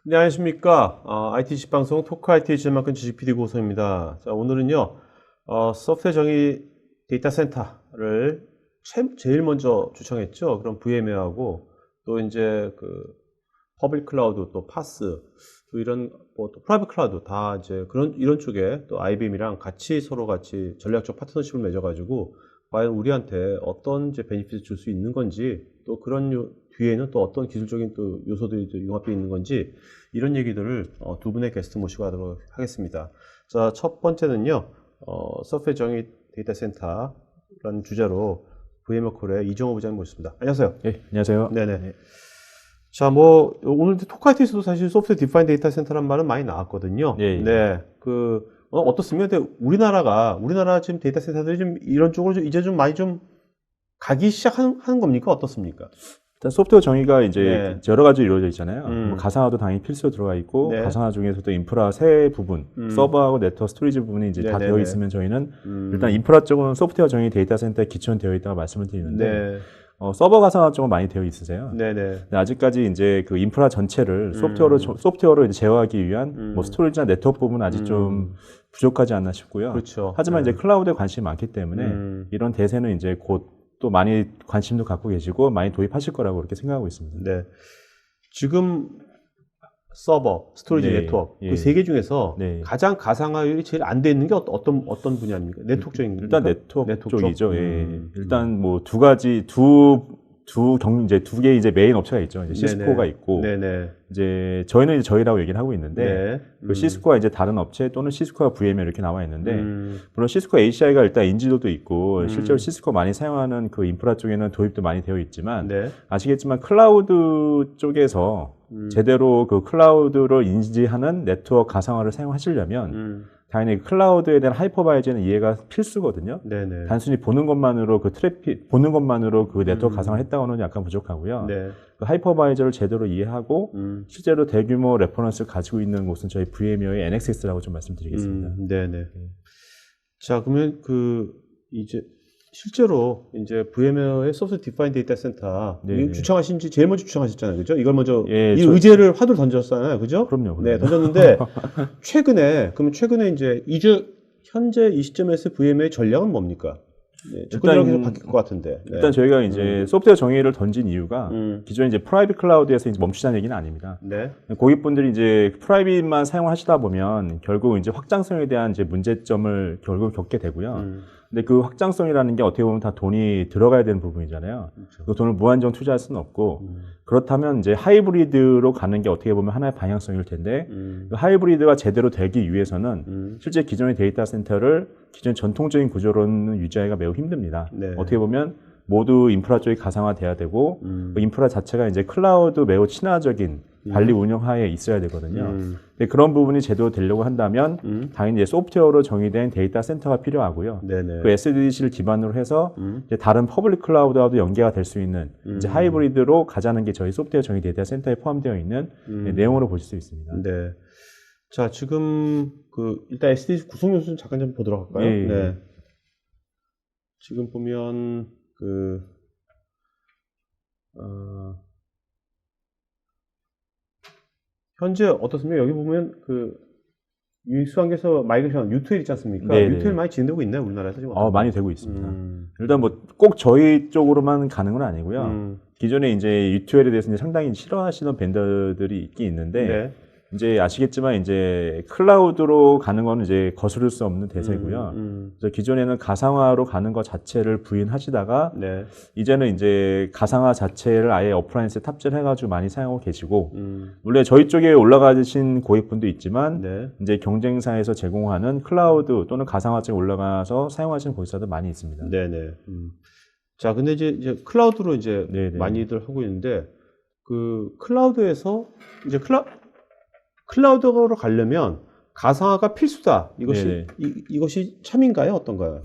네, 안녕하십니까. ITC 방송 토크 IT 제만큼 지식 PD 고소입니다. 자, 오늘은요, 소프트웨어 정의 데이터 센터를 제일 먼저 주창했죠. 그럼 VMware하고 또 이제 그 퍼블릭 클라우드 또 파스 또 이런 또 프라이빗 클라우드 다 이제 이런 쪽에 또 IBM이랑 같이 서로 같이 전략적 파트너십을 맺어가지고 과연 우리한테 어떤 이제 베니핏을 줄 수 있는 건지 또 그런 뒤에는 또 어떤 기술적인 또 요소들이 또 융합되어 있는 건지 이런 얘기들을 두 분의 게스트 모시고 하도록 하겠습니다. 자, 첫 번째는요, 소프트웨어 정의 데이터 센터라는 주제로 VM워크의 이정호 부장님 모셨습니다. 안녕하세요. 네, 안녕하세요. 네네. 네. 자, 뭐 오늘 토크아이티에서도 사실 소프트웨어 디파인 데이터 센터란 말은 많이 나왔거든요. 예, 예. 네, 어떻습니까? 근데 우리나라 지금 데이터 센터들이 좀 이런 쪽으로 이제 좀 많이 좀 가기 시작하는 겁니까? 어떻습니까? 일단 소프트웨어 정의가 이제 네. 여러 가지로 이루어져 있잖아요. 뭐 가상화도 당연히 필수로 들어가 있고, 네. 가상화 중에서도 인프라 세 부분, 서버하고 네트워크 스토리지 부분이 이제 다 되어 있으면 저희는 일단 인프라 쪽은 소프트웨어 정의 데이터 센터에 기초는 되어 있다고 말씀을 드리는데, 네. 서버 가상화 쪽은 많이 되어 있으세요. 네네. 근데 아직까지 이제 그 인프라 전체를 소프트웨어로 이제 제어하기 위한 뭐 스토리지나 네트워크 부분은 아직 좀 부족하지 않나 싶고요. 그렇죠. 하지만 이제 클라우드에 관심이 많기 때문에 이런 대세는 이제 곧 또 많이 관심도 갖고 계시고 많이 도입하실 거라고 그렇게 생각하고 있습니다. 네. 지금 서버, 스토리지, 네, 네트워크 예. 그 세 개 중에서 네. 가장 가상화율이 제일 안 돼 있는 게 어떤 분야입니까? 네트워크적인 일단 겁니까? 네트워크 쪽이죠. 예. 일단 뭐 두 가지 이제 두 개 이제 메인 업체가 있죠. 이제 시스코가 네네. 있고 네네. 이제 저희는 이제 저희라고 얘기를 하고 있는데 네. 그 시스코가 이제 다른 업체 또는 시스코가 VMware 이렇게 나와 있는데 물론 시스코 ACI가 일단 인지도도 있고 실제로 시스코 많이 사용하는 그 인프라 쪽에는 도입도 많이 되어 있지만 네. 아시겠지만 클라우드 쪽에서 제대로 그 클라우드를 인지하는 네트워크 가상화를 사용하시려면 당연히 클라우드에 대한 하이퍼바이저는 이해가 필수거든요. 네네. 단순히 보는 것만으로 보는 것만으로 그 네트워크 가상화를 했다고는 약간 부족하고요. 네. 그 하이퍼바이저를 제대로 이해하고 실제로 대규모 레퍼런스를 가지고 있는 곳은 저희 VMware의 NXS라고 좀 말씀드리겠습니다. 네네. 자, 그러면 이제 실제로 이제 VMware의 소프트 디파인 데이터 센터 네네. 주창하신 지 제일 먼저 주창하셨잖아요. 그죠? 이걸 먼저 예, 이 의제를 화두를 던졌잖아요. 그죠? 그럼요. 네, 던졌는데 최근에 이제 현재 이 시점에서 VMware의 전략은 뭡니까? 네, 접근이랑 계속 바뀔 것 같은데. 네. 일단 저희가 이제 소프트웨어 정의를 던진 이유가 기존에 이제 프라이빗 클라우드에서 이제 멈추자는 얘기는 아닙니다. 네. 고객분들이 이제 프라이빗만 사용하시다 보면 결국 이제 확장성에 대한 이제 문제점을 결국 겪게 되고요. 근데 그 확장성이라는 게 어떻게 보면 다 돈이 들어가야 되는 부분이잖아요. 그렇죠. 그 돈을 무한정 투자할 수는 없고 그렇다면 이제 하이브리드로 가는 게 어떻게 보면 하나의 방향성일 텐데 그 하이브리드가 제대로 되기 위해서는 실제 기존의 데이터 센터를 기존 전통적인 구조로는 유지하기가 매우 힘듭니다. 네. 어떻게 보면 모두 인프라 쪽이 가상화돼야 되고 그 인프라 자체가 이제 클라우드 매우 친화적인 관리 운영하에 있어야 되거든요. 근데 그런 부분이 제대로 되려고 한다면 당연히 이제 소프트웨어로 정의된 데이터 센터가 필요하고요. 네네. 그 SDDC를 기반으로 해서 이제 다른 퍼블릭 클라우드와도 연계가 될 수 있는 이제 하이브리드로 가자는 게 저희 소프트웨어 정의 데이터 센터에 포함되어 있는 내용으로 보실 수 있습니다. 네. 자, 지금 일단 SDDC 구성 요소 좀 잠깐 좀 보도록 할까요? 예, 예. 네. 지금 보면 현재 어떻습니까? 여기 보면 유익수환경에서 마이그레이션 U2L 있지 않습니까? 네네. U2L 많이 진행되고 있나요? 우리나라에서 지금? 많이 되고 있습니다. 일단 뭐 꼭 저희 쪽으로만 가는 건 아니고요. 기존에 이제 U2L에 대해서 이제 상당히 싫어하시는 벤더들이 있긴 있는데 네. 이제 아시겠지만 이제 클라우드로 가는 건 이제 거스를 수 없는 대세고요. 그래서 기존에는 가상화로 가는 것 자체를 부인하시다가 네. 이제는 이제 가상화 자체를 아예 어플라이언스에 탑재를 해가지고 많이 사용하고 계시고 물론 저희 쪽에 올라가신 고객분도 있지만 네. 이제 경쟁사에서 제공하는 클라우드 또는 가상화 쪽에 올라가서 사용하시는 고객사도 많이 있습니다. 네네. 자, 근데 이제 클라우드로 이제 네네. 많이들 하고 있는데 클라우드에서 이제 클라우드로 가려면 가상화가 필수다. 네네. 이것이 참인가요? 어떤가요?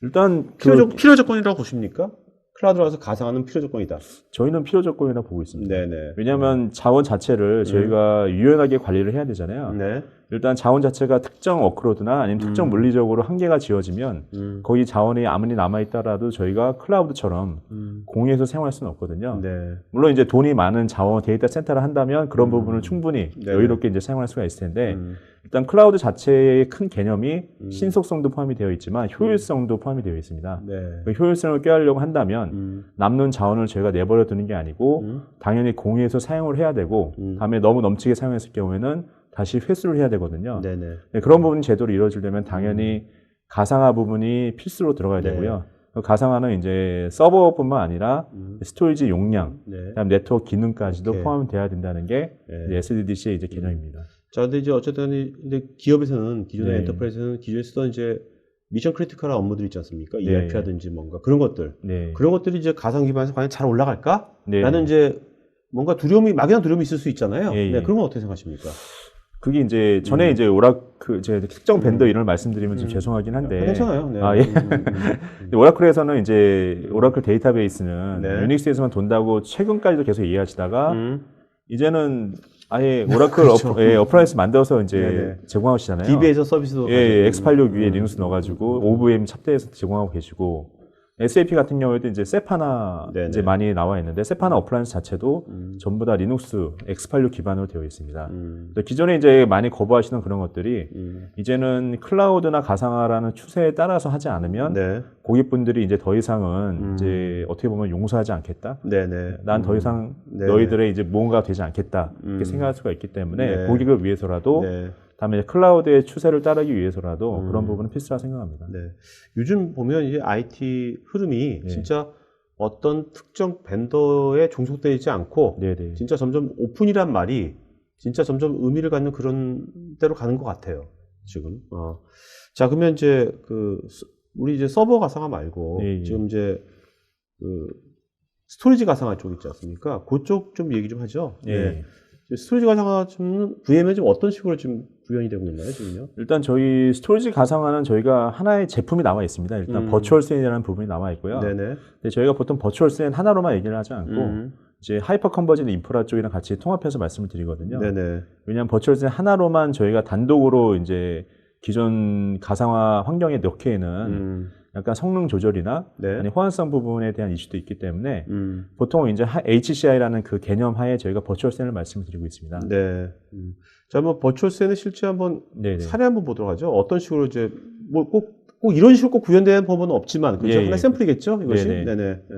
일단 필요 조건이라고 보십니까? 클라우드로 가서 가상화는 필요 조건이다. 저희는 필요 조건이라고 보고 있습니다. 네네. 왜냐하면 자원 자체를 저희가 유연하게 관리를 해야 되잖아요. 네. 일단 자원 자체가 특정 워크로드나 아니면 특정 물리적으로 한계가 지어지면 거기 자원이 아무리 남아있다라도 저희가 클라우드처럼 공유해서 사용할 수는 없거든요. 네. 물론 이제 돈이 많은 자원 데이터 센터를 한다면 그런 부분을 충분히 여유롭게 이제 사용할 수가 있을 텐데 일단 클라우드 자체의 큰 개념이 신속성도 포함이 되어 있지만 효율성도 포함이 되어 있습니다. 네. 그 효율성을 꾀하려고 한다면 남는 자원을 저희가 내버려 두는 게 아니고 당연히 공유해서 사용을 해야 되고 다음에 너무 넘치게 사용했을 경우에는 다시 회수를 해야 되거든요. 네네. 네, 그런 부분이 제대로 이루어지려면 당연히 가상화 부분이 필수로 들어가야 네. 되고요. 그 가상화는 이제 서버뿐만 아니라 스토리지 용량, 네. 그다음 네트워크 기능까지도 오케이. 포함이 돼야 된다는 게 네. SDDC의 이제 개념입니다. 자, 근데 이제 어쨌든 이제 기업에서는 기존의 네. 엔터프라이즈는 기존에 쓰던 이제 미션 크리티컬한 업무들 있지 않습니까? 네. ERP라든지 뭔가 그런 것들. 네. 그런 것들이 이제 가상 기반에서 과연 잘 올라갈까? 네. 라는 이제 뭔가 두려움이, 막연한 두려움이 있을 수 있잖아요. 예, 예. 네, 그런 건 어떻게 생각하십니까? 그게 이제 전에 이제 오라클 이제 특정 벤더 이름을 말씀드리면 좀 죄송하긴 한데 괜찮아요. 네. 아, 예. 오라클에서는 이제 오라클 데이터베이스는 네. 유닉스에서만 돈다고 최근까지도 계속 얘기하시다가 이제는 아예 오라클 그렇죠. 어플라이언스 만들어서 이제 네네. 제공하시잖아요. DB에서 서비스도 예, X86 위에 리눅스 넣어가지고 OVM 찹대해서 제공하고 계시고 SAP 같은 경우에도 이제 세파나 네네. 이제 많이 나와 있는데 세파나 어플라이언스 자체도 전부 다 리눅스 X86 기반으로 되어 있습니다. 기존에 이제 많이 거부하시던 그런 것들이 이제는 클라우드나 가상화라는 추세에 따라서 하지 않으면 네. 고객분들이 이제 더 이상은 이제 어떻게 보면 용서하지 않겠다. 네네. 난 더 이상 네네. 너희들의 이제 무언가가 되지 않겠다. 이렇게 생각할 수가 있기 때문에 네. 고객을 위해서라도 네. 다음에 클라우드의 추세를 따르기 위해서라도 그런 부분은 필수라 생각합니다. 네. 요즘 보면 이제 IT 흐름이 네. 진짜 어떤 특정 벤더에 종속되어 있지 않고 네네. 진짜 점점 오픈이란 말이 진짜 점점 의미를 갖는 그런 데로 가는 것 같아요. 지금. 자, 그러면 이제 우리 이제 서버 가상화 말고 예, 예. 지금 이제 스토리지 가상화 쪽 있지 않습니까? 그쪽 좀 얘기 좀 하죠. 예. 네. 스토리지 가상화 좀 VM에 좀 어떤 식으로 지금 구현이 되고 있나요, 지금요? 일단 저희 스토리지 가상화는 저희가 하나의 제품이 나와 있습니다. 일단 버추얼 SAN이라는 부분이 나와 있고요. 네네. 근데 저희가 보통 버추얼 SAN 하나로만 얘기를 하지 않고 이제 하이퍼 컨버지드 인프라 쪽이랑 같이 통합해서 말씀을 드리거든요. 네네. 왜냐하면 버추얼 SAN 하나로만 저희가 단독으로 이제 기존 가상화 환경에 넣기에는 약간 성능 조절이나 네. 아니 호환성 부분에 대한 이슈도 있기 때문에 보통 이제 HCI라는 그 개념 하에 저희가 버추얼 SAN을 말씀을 드리고 있습니다. 네. 자, 뭐 버추얼 SAN을 실제 한번 네네. 사례 한번 보도록 하죠. 어떤 식으로 이제 뭐 꼭 이런 식으로 꼭 구현되는 법은 없지만 그죠? 예, 예. 하나의 샘플이겠죠, 이것이. 네네. 네네. 네.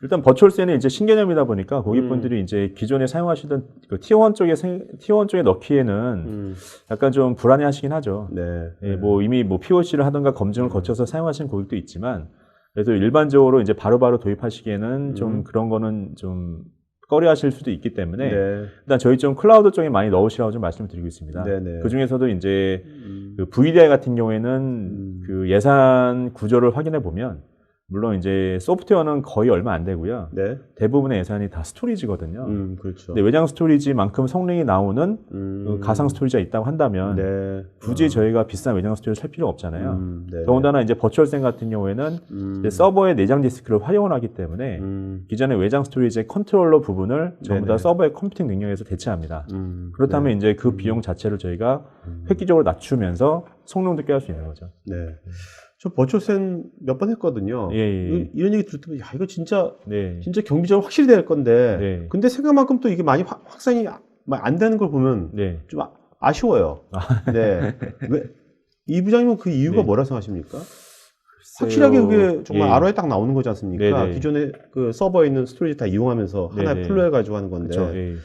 일단 버추얼 SAN은 이제 신개념이다 보니까 고객분들이 이제 기존에 사용하시던 그 티어1 쪽에 넣기에는 약간 좀 불안해 하시긴 하죠. 네. 예, 뭐 이미 뭐 POC를 하던가 검증을 거쳐서 사용하시는 고객도 있지만 그래도 일반적으로 이제 바로바로 도입하시기에는 좀 그런 거는 좀 꺼려하실 수도 있기 때문에 네. 일단 저희 좀 클라우드 쪽에 많이 넣으시라고 좀 말씀을 드리고 있습니다. 네네. 그 중에서도 이제 그 VDI 같은 경우에는 그 예산 구조를 확인해 보면 물론 이제 소프트웨어는 거의 얼마 안 되고요. 네. 대부분의 예산이 다 스토리지거든요. 그렇죠. 근데 외장 스토리지만큼 성능이 나오는 그 가상 스토리지가 있다고 한다면 네. 굳이 저희가 비싼 외장 스토리지를 살 필요가 없잖아요. 네. 더군다나 이제 버추얼 SAN 같은 경우에는 이제 서버의 내장 디스크를 활용을 하기 때문에 기존의 외장 스토리지의 컨트롤러 부분을 전부 다 네네. 서버의 컴퓨팅 능력에서 대체합니다. 그렇다면 이제 그 비용 자체를 저희가 획기적으로 낮추면서 성능도 깰 수 있는 거죠. 네. 저 버추얼 SAN 몇 번 했거든요. 예, 예. 이런 얘기 들을 때, 야, 이거 진짜 네. 경비적으로 확실히 될 건데. 네. 근데 생각만큼 또 이게 많이 확산이 안 되는 걸 보면 네. 좀 아쉬워요. 네. 이 부장님은 그 이유가 네. 뭐라 생각하십니까? 확실하게 그게 정말 예. ROI 딱 나오는 거지 않습니까? 네네. 기존에 그 서버에 있는 스토리지 다 이용하면서 하나의 네네. 풀로 해가지고 하는 건데. 그렇죠. 예.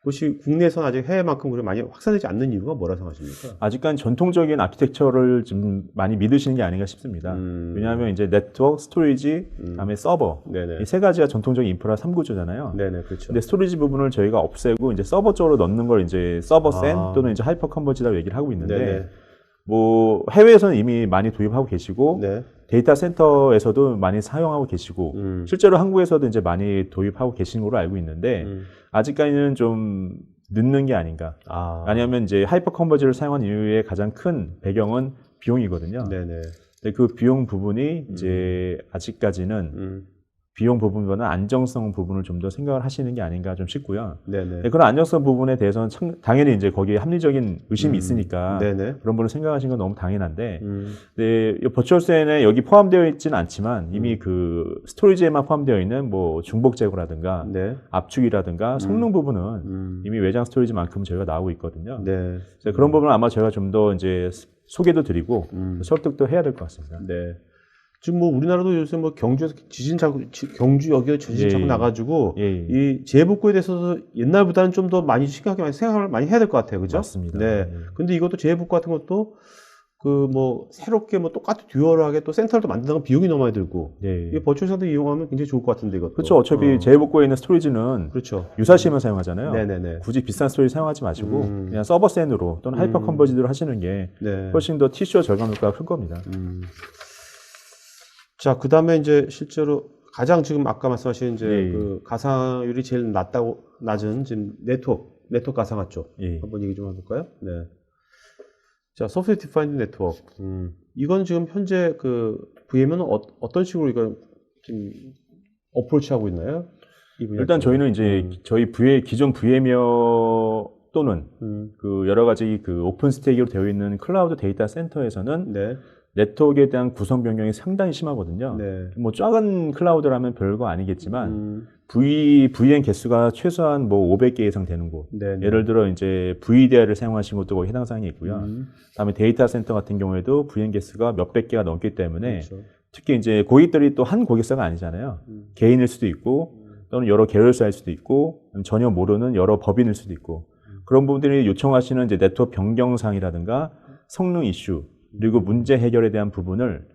그것이 국내에서는 아직 해외만큼 그렇게 많이 확산되지 않는 이유가 뭐라 생각하십니까? 아직까지 전통적인 아키텍처를 좀 많이 믿으시는 게 아닌가 싶습니다. 왜냐하면 이제 네트워크, 스토리지, 그다음에 서버 네네. 이 세 가지가 전통적인 인프라 3구조잖아요. 네네, 그렇죠. 근데 스토리지 부분을 저희가 없애고 이제 서버 쪽으로 넣는 걸 이제 서버 센 또는 이제 하이퍼 컨버지라고 얘기를 하고 있는데 네네. 뭐 해외에서는 이미 많이 도입하고 계시고 네. 데이터 센터에서도 많이 사용하고 계시고 실제로 한국에서도 이제 많이 도입하고 계신 걸로 알고 있는데 아직까지는 좀 늦는 게 아닌가. 아니면 이제 하이퍼 컨버지를 사용한 이유의 가장 큰 배경은 비용이거든요. 네네. 근데 그 비용 부분이 이제 아직까지는 비용 부분보다는 안정성 부분을 좀 더 생각을 하시는 게 아닌가 좀 싶고요. 네네. 네, 그런 안정성 부분에 대해서는 당연히 이제 거기에 합리적인 의심이 있으니까 네네. 그런 분을 생각하신 건 너무 당연한데, 네, 버추얼스엔에 여기 포함되어 있지는 않지만 이미 그 스토리지에만 포함되어 있는 뭐 중복 제고라든가 네. 압축이라든가 성능 부분은 이미 외장 스토리지만큼 저희가 나오고 있거든요. 네. 그래서 그런 부분은 아마 저희가 좀 더 이제 소개도 드리고 설득도 해야 될 것 같습니다. 네. 지금 뭐 우리나라도 요새 뭐 경주에서 경주 여기에 지진 자꾸 나가지고 이 재해복구에 대해서 옛날보다는 좀 더 많이 심각하게 생각을 많이 해야 될 것 같아요, 그죠? 맞습니다. 네. 근데 이것도 재해복구 같은 것도 그 뭐 새롭게 뭐 똑같이 듀얼하게 또 센터를 또 만든다는 비용이 너무 많이 들고 이 버추얼 센터 이용하면 굉장히 좋을 것 같은데 이것도. 그렇죠. 어차피 재해복구에 있는 스토리지는 그렇죠. 유사시만 사용하잖아요. 네네네. 굳이 비싼 스토리지 사용하지 마시고 그냥 서버 센으로 또는 하이퍼 컨버지드로 하시는 게 훨씬 더 TCO 절감 효과가 클 겁니다. 자, 그 다음에 이제 실제로 가장 지금 아까 말씀하신 이제 그 가상률이 제일 낮은 지금 네트워크 가상화 쪽 한번 얘기 좀 해볼까요? 네. 자, 소프트웨어 디파인드 네트워크. 이건 지금 현재 그 VM은 어떤 식으로 이거 지금 어프로치하고 있나요? 일단 저희는 이제 저희 기존 VM웨어 또는 그 여러 가지 그 오픈 스택으로 되어 있는 클라우드 데이터 센터에서는 네트워크에 대한 구성 변경이 상당히 심하거든요. 뭐 작은 클라우드라면 별거 아니겠지만 VM 개수가 최소한 뭐 500개 이상 되는 곳. 예를 들어 이제 VDI를 사용하신 것도 거기 해당 사항이 있고요. 그다음에 데이터 센터 같은 경우에도 VM 개수가 몇백 개가 넘기 때문에 특히 이제 고객들이 또 한 고객사가 아니잖아요. 개인일 수도 있고 또는 여러 계열사일 수도 있고 전혀 모르는 여러 법인일 수도 있고 그런 부분들이 요청하시는 이제 네트워크 변경사항이라든가 성능 이슈 그리고 문제 해결에 대한 부분을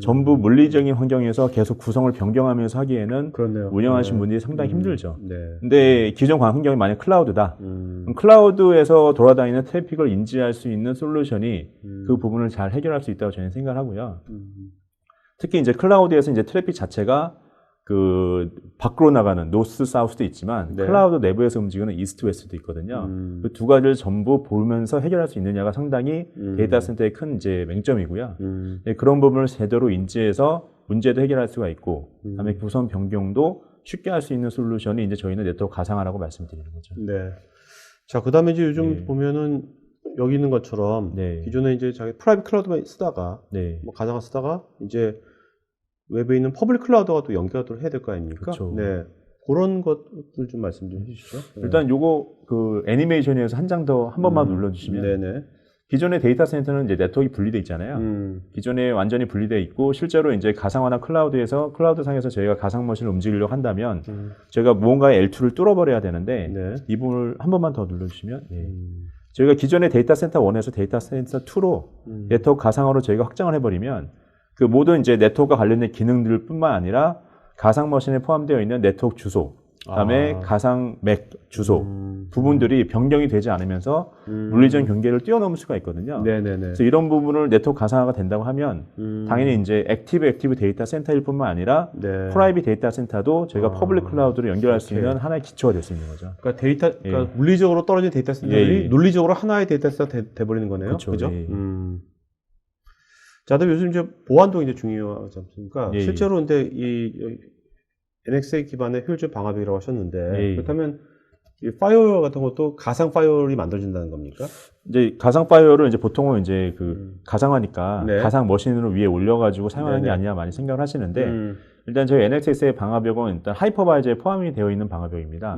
전부 물리적인 환경에서 계속 구성을 변경하면서 하기에는 운영하시는 분들이 상당히 힘들죠. 근데 기존 환경이 만약 클라우드다. 그럼 클라우드에서 돌아다니는 트래픽을 인지할 수 있는 솔루션이 그 부분을 잘 해결할 수 있다고 저는 생각을 하고요. 특히 이제 클라우드에서 이제 트래픽 자체가 그 밖으로 나가는 노스 사우스도 있지만 클라우드 내부에서 움직이는 이스트 웨스트도 있거든요. 그 두 가지를 전부 보면서 해결할 수 있느냐가 상당히 데이터 센터의 큰 이제 맹점이고요. 네, 그런 부분을 제대로 인지해서 문제도 해결할 수가 있고, 그다음에 구성 변경도 쉽게 할 수 있는 솔루션이 이제 저희는 네트워크 가상화라고 말씀드리는 거죠. 네. 자, 그다음에 이제 요즘 보면은 여기 있는 것처럼 기존에 이제 자기 프라이빗 클라우드만 쓰다가 뭐 가상화 쓰다가 이제 웹에 있는 퍼블릭 클라우드가 또 연결을 해야 될 거 아닙니까? 네. 그런 것들 좀 말씀 좀 해주시죠. 일단 요거 그 애니메이션에서 한 장 더 한 번만 눌러주시면 기존의 데이터 센터는 이제 네트워크가 분리되어 있잖아요. 기존에 완전히 분리되어 있고 실제로 이제 가상화나 클라우드에서 클라우드 상에서 저희가 가상 머신을 움직이려고 한다면 저희가 무언가의 L2를 뚫어버려야 되는데 이 부분을 한 번만 더 눌러주시면 저희가 기존의 데이터 센터 1에서 데이터 센터 2로 네트워크 가상화로 저희가 확장을 해버리면 그 모든 이제 네트워크와 관련된 기능들 뿐만 아니라 가상 머신에 포함되어 있는 네트워크 주소, 그다음에 가상 맥 주소 부분들이 변경이 되지 않으면서 물리적 경계를 뛰어넘을 수가 있거든요. 그래서 이런 부분을 네트워크 가상화가 된다고 하면 당연히 이제 액티브 데이터 센터일 뿐만 아니라 프라이빗 데이터 센터도 저희가 퍼블릭 클라우드로 연결할 수 있는 하나의 기초가 될 수 있는 거죠. 그러니까 그러니까 물리적으로 떨어진 데이터 센터들이 논리적으로 하나의 데이터 센터가 돼버리는 거네요. 그죠? 자, 그다음에 요즘 이제 보안도 이제 중요하지 않습니까? 실제로 근데 이 NXA 기반의 효율적 방화벽이라고 하셨는데 그렇다면 이 파이어웨어 같은 것도 가상 파이어웨어이 만들어진다는 겁니까? 이제 가상 파이어웨어를 이제 보통은 이제 그 가상화니까 가상 머신으로 위에 올려가지고 사용하는 게 아니냐 많이 생각을 하시는데 일단 저희 NXS의 방화벽은 일단 하이퍼바이저에 포함이 되어 있는 방화벽입니다.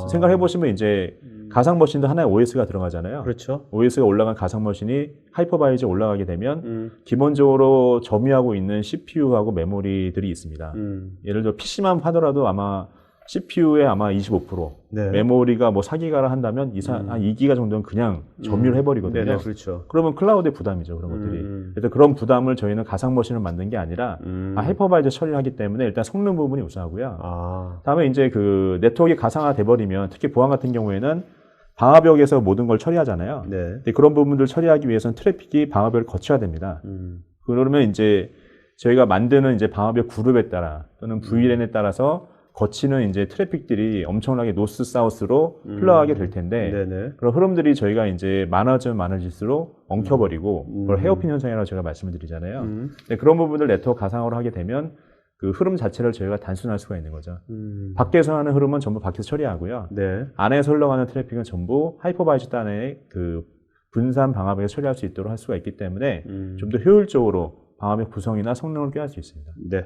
생각해 보시면 이제 가상 머신도 하나의 OS가 들어가잖아요. 그렇죠. OS가 올라간 가상 머신이 하이퍼바이저에 올라가게 되면 기본적으로 점유하고 있는 CPU하고 메모리들이 있습니다. 예를 들어 PC만 하더라도 아마 CPU의 아마 25%, 메모리가 뭐 4기가를 한다면 한 2기가 정도는 그냥 점유를 해버리거든요. 그렇죠. 그러면 클라우드의 부담이죠, 그런 것들이. 그래서 그런 부담을 저희는 가상 머신을 만든 게 아니라 하이퍼바이저 처리를 하기 때문에 일단 성능 부분이 우수하고요. 다음에 이제 그 네트워크가 가상화 돼버리면 특히 보안 같은 경우에는 방화벽에서 모든 걸 처리하잖아요. 근데 그런 부분들을 처리하기 위해서는 트래픽이 방화벽을 거쳐야 됩니다. 그러면 이제 저희가 만드는 이제 방화벽 그룹에 따라 또는 VLAN에 따라서 거치는 이제 트래픽들이 엄청나게 노스 사우스로 흘러가게 될 텐데 그런 흐름들이 저희가 이제 많아지면 많아질수록 엉켜버리고 그걸 헤어핀 현상이라고 제가 말씀을 드리잖아요. 근데 그런 부분을 네트워크 가상화로 하게 되면 그 흐름 자체를 저희가 단순화할 수가 있는 거죠. 밖에서 하는 흐름은 전부 밖에서 처리하고요. 네. 안에서 흘러가는 트래픽은 전부 하이퍼바이저 단의 그 분산 방화벽에 처리할 수 있도록 할 수가 있기 때문에 좀 더 효율적으로 방화벽 구성이나 성능을 꾀할 수 있습니다. 네.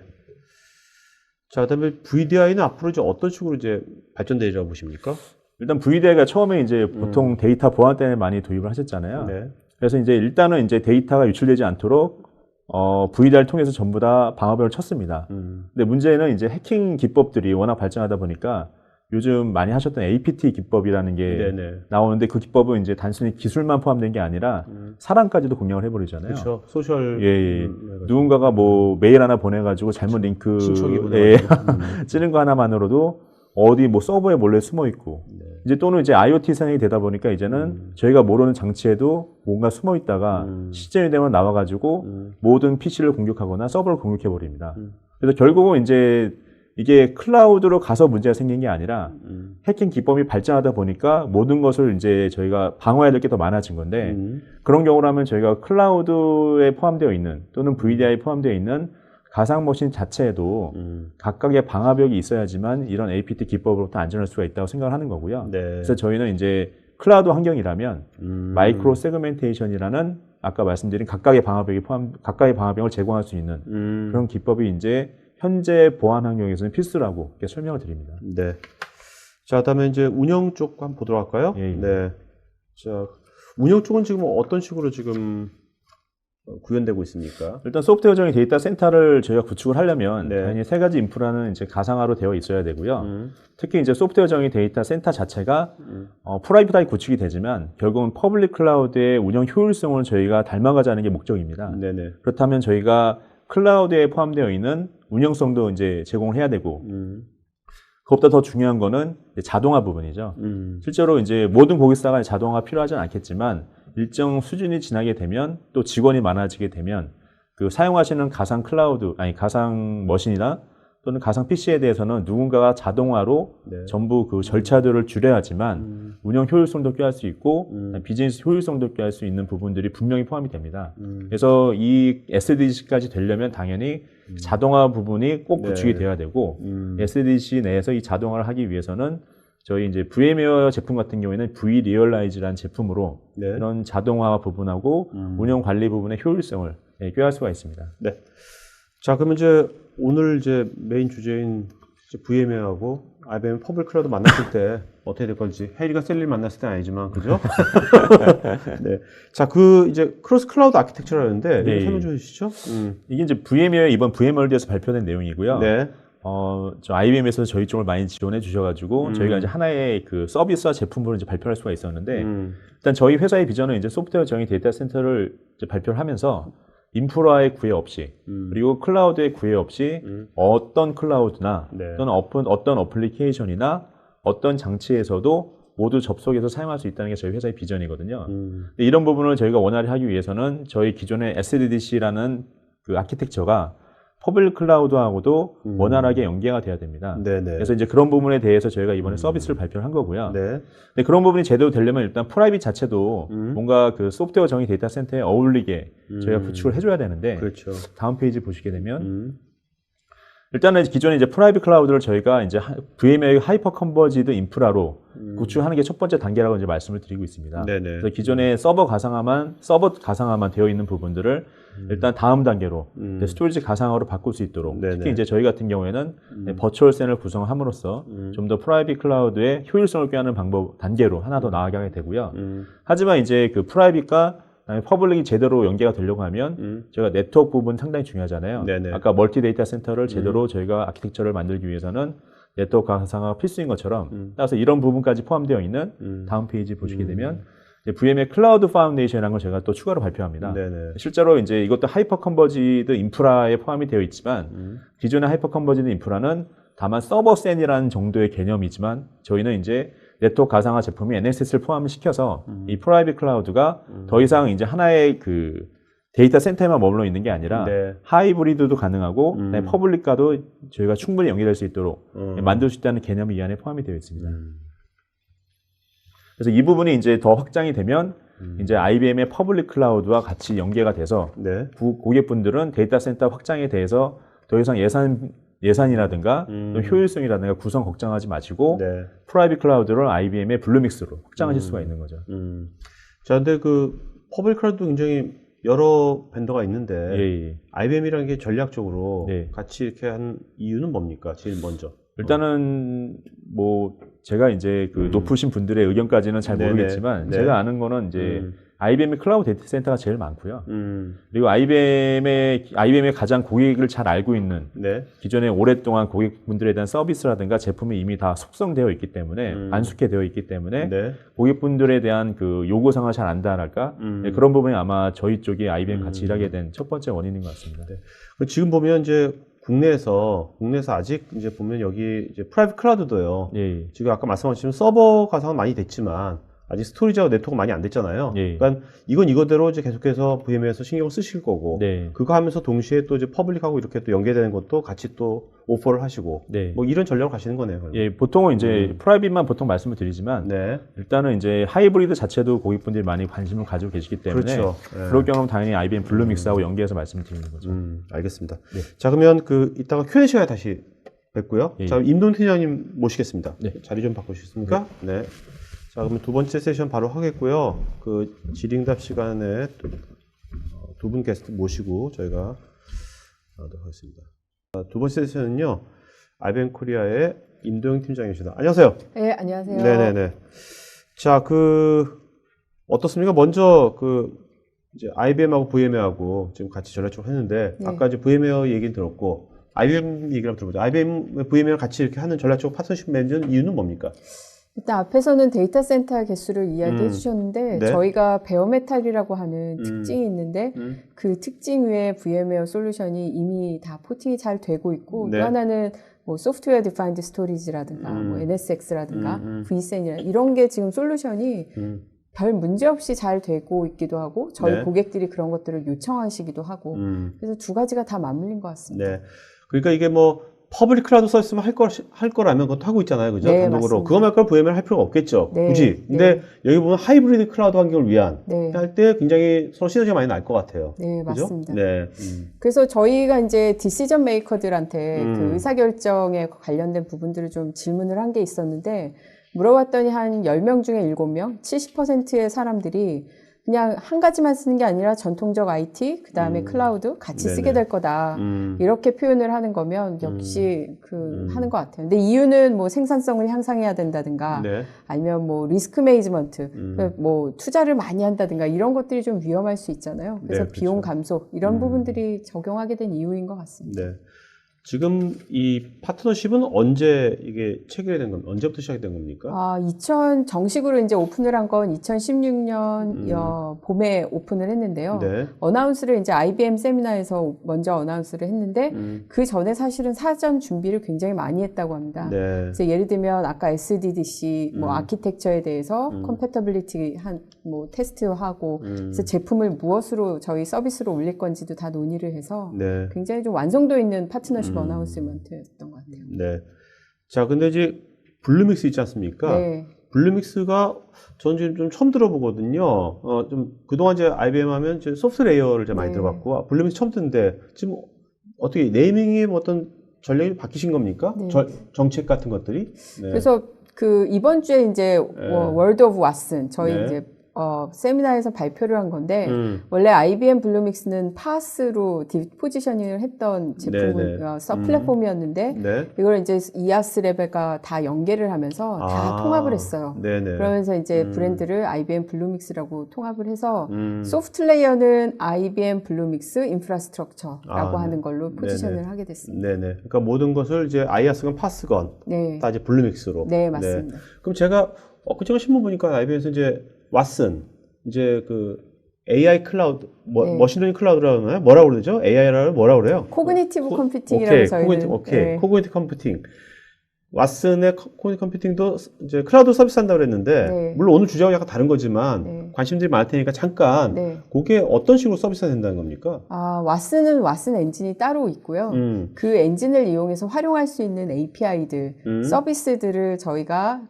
자, 그다음에 VDI는 앞으로 이제 어떤 식으로 이제 발전되리라고 보십니까? 일단 VDI가 처음에 이제 보통 데이터 보안 때문에 많이 도입을 하셨잖아요. 네. 그래서 이제 일단은 이제 데이터가 유출되지 않도록 VDI를 통해서 전부 다 방화벽을 쳤습니다. 근데 문제는 이제 해킹 기법들이 워낙 발전하다 보니까 요즘 많이 하셨던 APT 기법이라는 게 네네. 나오는데 그 기법은 이제 단순히 기술만 포함된 게 아니라 사람까지도 공략을 해버리잖아요. 그렇죠. 소셜. 예. 누군가가 뭐 메일 하나 보내가지고 잘못 링크 신청이 찌는 거 하나만으로도 어디 뭐 서버에 몰래 숨어 있고 이제 또는 이제 IoT 상황이 되다 보니까 이제는 저희가 모르는 장치에도 뭔가 숨어 있다가 시점이 되면 나와가지고 모든 PC를 공격하거나 서버를 공격해 버립니다. 그래서 결국은 이제 이게 클라우드로 가서 문제가 생긴 게 아니라 해킹 기법이 발전하다 보니까 모든 것을 이제 저희가 방어해야 될 게 더 많아진 건데 그런 경우라면 저희가 클라우드에 포함되어 있는 또는 VDI에 포함되어 있는 가상 머신 자체에도 각각의 방화벽이 있어야지만 이런 APT 기법으로부터 안전할 수가 있다고 생각을 하는 거고요. 네. 그래서 저희는 이제 클라우드 환경이라면 마이크로 세그멘테이션이라는 아까 말씀드린 각각의 방화벽을 제공할 수 있는 그런 기법이 이제 현재 보안 환경에서는 필수라고 이렇게 설명을 드립니다. 네. 자, 그다음에 이제 운영 쪽 한번 보도록 할까요? 예. 네. 자, 운영 쪽은 지금 어떤 식으로 지금 구현되고 있습니까? 일단 소프트웨어적인 데이터 센터를 저희가 구축을 하려면 네. 당연히 세 가지 인프라는 이제 가상화로 되어 있어야 되고요. 특히 이제 소프트웨어적인 데이터 센터 자체가 프라이빗하게 구축이 되지만 결국은 퍼블릭 클라우드의 운영 효율성을 저희가 닮아가자는 게 목적입니다. 네네. 그렇다면 저희가 클라우드에 포함되어 있는 운영성도 이제 제공을 해야 되고 그것보다 더 중요한 거는 자동화 부분이죠. 실제로 이제 모든 고객사가 자동화가 필요하지는 않겠지만 일정 수준이 지나게 되면 또 직원이 많아지게 되면 그 사용하시는 가상 머신이나 또는 가상 PC에 대해서는 누군가가 자동화로 네. 전부 그 절차들을 줄여야지만 운영 효율성도 꾀할 수 있고 비즈니스 효율성도 꾀할 수 있는 부분들이 분명히 포함이 됩니다. 그래서 이 SDDC까지 되려면 당연히 자동화 부분이 꼭 구축이 네. 되어야 되고 SDDC 내에서 이 자동화를 하기 위해서는 저희 이제 VM웨어 제품 같은 경우에는 vRealize라는 제품으로 네. 이런 자동화 부분하고 운영 관리 부분의 효율성을 꾀할 수가 있습니다. 네. 자, 그러면 이제 오늘 이제 메인 주제인 VM웨어하고 IBM 퍼블릭 클라우드 만났을 때 어떻게 될 건지, 해리가 셀리를 만났을 때는 아니지만, 그죠? 네. 자, 그 이제 크로스 클라우드 아키텍처라는데 네. 설명 좀 해주시죠. 이게 이제 VM웨어 이번 VM월드에서 발표된 내용이고요. 네. 저 IBM에서 저희 쪽을 많이 지원해 주셔가지고 저희가 이제 하나의 그 서비스와 제품으로 이제 발표할 수가 있었는데 일단 저희 회사의 비전은 이제 소프트웨어 정의 데이터 센터를 이제 발표를 하면서 인프라의 구애 없이 그리고 클라우드의 구애 없이 어떤 클라우드나 네. 또는 어떤 어플리케이션이나 어떤 장치에서도 모두 접속해서 사용할 수 있다는 게 저희 회사의 비전이거든요. 근데 이런 부분을 저희가 원활히 하기 위해서는 저희 기존의 SDDC라는 그 아키텍처가 퍼블릭 클라우드하고도 원활하게 연계가 돼야 됩니다. 네네. 그래서 이제 그런 부분에 대해서 저희가 이번에 서비스를 발표를 한 거고요. 네. 근데 그런 부분이 제대로 되려면 일단 프라이빗 자체도 뭔가 그 소프트웨어 정의 데이터 센터에 어울리게 저희가 구축을 해줘야 되는데 그렇죠. 다음 페이지 보시게 되면 일단은 기존에 이제 프라이빗 클라우드를 저희가 이제 VMware 하이퍼 컨버지드 인프라로 구축하는 게 첫 번째 단계라고 이제 말씀을 드리고 있습니다. 네네. 그래서 기존에 서버 가상화만 되어 있는 부분들을 일단 다음 단계로 스토리지 가상화로 바꿀 수 있도록 네네. 특히 이제 저희 같은 경우에는 버추얼 센을 구성함으로써 좀 더 프라이빗 클라우드의 효율성을 꾀하는 단계로 하나 더 나아가게 하게 되고요. 하지만 이제 그 프라이빗과 퍼블릭이 제대로 연계가 되려고 하면 저희가 네트워크 부분 상당히 중요하잖아요. 네네. 아까 멀티 데이터 센터를 제대로 저희가 아키텍처를 만들기 위해서는 네트워크 가상화가 필수인 것처럼 따라서 이런 부분까지 포함되어 있는 다음 페이지 보시게 되면 VM의 클라우드 파운데이션이라는 걸 제가 또 추가로 발표합니다. 네네. 실제로 이제 이것도 하이퍼 컨버지드 인프라에 포함이 되어 있지만 기존의 하이퍼 컨버지드 인프라는 다만 서버 센이라는 정도의 개념이지만 저희는 이제 네트워크 가상화 제품이 NSS를 포함시켜서 이 프라이빗 클라우드가 더 이상 이제 하나의 그 데이터 센터에만 머물러 있는 게 아니라 네. 하이브리드도 가능하고 퍼블릭과도 저희가 충분히 연계될 수 있도록 만들 수 있다는 개념이 이 안에 포함이 되어 있습니다. 그래서 이 부분이 이제 더 확장이 되면 이제 IBM의 퍼블릭 클라우드와 같이 연계가 돼서 네. 고객분들은 데이터 센터 확장에 대해서 더 이상 예산 예산이라든가 또 효율성이라든가 구성 걱정하지 마시고 네. 프라이빗 클라우드를 IBM의 블루믹스로 확장하실 수가 있는 거죠. 자, 근데 그 퍼블릭 클라우드도 굉장히 여러 벤더가 있는데 예. IBM이라는 게 전략적으로 네. 같이 이렇게 한 이유는 뭡니까? 제일 먼저. 일단은 뭐 제가 이제 그 높으신 분들의 의견까지는 잘 네네. 모르겠지만 네. 제가 아는 거는 이제 IBM의 클라우드 데이터 센터가 제일 많고요. 그리고 IBM의 가장 고객을 잘 알고 있는 네. 기존에 오랫동안 고객분들에 대한 서비스라든가 제품이 이미 다 숙성되어 있기 때문에 안숙해되어 있기 때문에 네. 고객분들에 대한 그 요구사항을 잘 안다랄까 네, 그런 부분이 아마 저희 쪽이 IBM 같이 일하게 된 첫 번째 원인인 것 같습니다. 네. 지금 보면 이제 국내에서 아직 이제 보면 여기 이제 프라이빗 클라우드도요. 예. 지금 아까 말씀하신 서버 가상은 많이 됐지만 아직 스토리지하고 네트워크 많이 안 됐잖아요. 예. 그러니까 이건 이거대로 이제 계속해서 VM에서 신경을 쓰실 거고, 네. 그거 하면서 동시에 또 이제 퍼블릭하고 이렇게 또 연계되는 것도 같이 또 오퍼를 하시고, 네. 뭐 이런 전략을 가시는 거네요. 그러면. 예, 보통은 이제 프라이빗만 보통 말씀을 드리지만 네. 일단은 이제 하이브리드 자체도 고객분들이 많이 관심을 가지고 계시기 때문에 그렇죠. 네. 그럴 경우는 당연히 IBM 블루믹스하고 연계해서 말씀을 드리는 거죠. 알겠습니다. 네. 자, 그러면 이따가 Q&A 시간에 다시 뵙고요. 예. 자, 임동 팀장님 모시겠습니다. 네. 자리 좀 바꾸시겠습니까? 네. 자, 그러면 두 번째 세션 바로 하겠고요. 그 질의응답 시간에 두 분 게스트 모시고 저희가 하도록 하겠습니다. 두 번째 세션은요, IBM 코리아의 임도영 팀장이십니다. 안녕하세요. 네, 안녕하세요. 네네네. 자, 어떻습니까? 먼저 이제 IBM하고 VM웨어하고 지금 같이 전략적으로 했는데, 네. 아까 이제 VM웨어 얘기는 들었고, IBM 얘기를 한번 들어보죠. IBM, VM웨어 같이 이렇게 하는 전략적 파트너십 맺는 이유는 뭡니까? 일단 앞에서는 데이터 센터 개수를 이야기해 주셨는데 네. 저희가 베어메탈이라고 하는 특징이 있는데 그 특징 위에 VM웨어 솔루션이 이미 다 포팅이 잘 되고 있고 네. 또 하나는 뭐 소프트웨어 디파인드 스토리지라든가 뭐 NSX라든가 vSAN이라 이런 게 지금 솔루션이 별 문제 없이 잘 되고 있기도 하고 저희 네. 고객들이 그런 것들을 요청하시기도 하고 그래서 두 가지가 다 맞물린 것 같습니다. 네. 그러니까 이게 뭐 퍼블릭 클라우드 서비스만 할 거라면 그것도 하고 있잖아요. 그죠? 네, 단독으로. 맞습니다. 그거만 할 걸 VM을 할 필요가 없겠죠. 네, 굳이. 근데 네. 여기 보면 하이브리드 클라우드 환경을 위한 네. 할 때 굉장히 서로 시너지가 많이 날 것 같아요. 네, 그죠? 맞습니다. 네. 그래서 저희가 이제 디시전 메이커들한테 그 의사결정에 관련된 부분들을 좀 질문을 한 게 있었는데 물어봤더니 한 10명 중에 7명, 70%의 사람들이 그냥 한 가지만 쓰는 게 아니라 전통적 IT, 그 다음에 클라우드 같이 네네. 쓰게 될 거다. 이렇게 표현을 하는 거면 역시 하는 것 같아요. 근데 이유는 뭐 생산성을 향상해야 된다든가 네. 아니면 뭐 리스크 매니지먼트, 뭐 투자를 많이 한다든가 이런 것들이 좀 위험할 수 있잖아요. 그래서 네, 비용 그렇죠. 감소 이런 부분들이 적용하게 된 이유인 것 같습니다. 네. 지금 이 파트너십은 언제 이게 체결이 된 겁니까? 언제부터 시작이 된 겁니까? 정식으로 이제 오픈을 한 건 2016년 봄에 오픈을 했는데요. 네. 어나운스를 이제 IBM 세미나에서 먼저 어나운스를 했는데 그 전에 사실은 사전 준비를 굉장히 많이 했다고 합니다. 네. 그래서 예를 들면 아까 SDDC 뭐 아키텍처에 대해서 컴패터빌리티 뭐 테스트하고 그래서 제품을 무엇으로 저희 서비스로 올릴 건지도 다 논의를 해서 네. 굉장히 좀 완성도 있는 파트너십 어나운스먼트였던 것 같아요. 네. 자, 근데 이제 블루믹스 있지 않습니까? 네. 블루믹스가 전 지금 좀 처음 들어보거든요. 좀 그동안 이제 IBM 하면 이제 소프트 레이어를 제가 많이 네. 들어봤고 블루믹스 처음 듣는데 지금 어떻게 네이밍의 뭐 어떤 전략이 바뀌신 겁니까? 네. 정책 같은 것들이? 네. 그래서 이번 주에 이제 월드 오브 왓슨 저희 네. 이제 세미나에서 발표를 한 건데 원래 IBM 블루믹스는 파스로 디포지셔닝을 했던 제품을 네네. 서플랫폼이었는데 네. 이걸 이제 이아스 레벨과 다 연계를 하면서 다 통합을 했어요. 네네. 그러면서 이제 브랜드를 IBM 블루믹스라고 통합을 해서 소프트 레이어는 IBM 블루믹스 인프라스트럭처라고 네. 하는 걸로 포지션을 네네. 하게 됐습니다. 네네. 그러니까 모든 것을 이제 아이아스건 파스건 네, 다 이제 블루믹스로. 네 맞습니다. 그럼 제가 엊그제 신문 보니까 IBM에서 이제 왓슨 이제 AI 클라우드 네. 머신러닝 클라우드라고 하나요? 뭐라고 그러죠? AI를 뭐라고 그래요? 코그니티브 컴퓨팅이라고 저희는 코그니티브 컴퓨팅. 왓슨의 코그니티브 컴퓨팅도 이제 클라우드 서비스 한다고 그랬는데 네. 물론 오늘 주제하고 약간 다른 거지만 네. 관심들이 많을 테니까 잠깐 네. 그게 어떤 식으로 서비스가 된다는 겁니까? 왓슨은 왓슨 엔진이 따로 있고요. 그 엔진을 이용해서 활용할 수 있는 API들, 서비스들을 저희가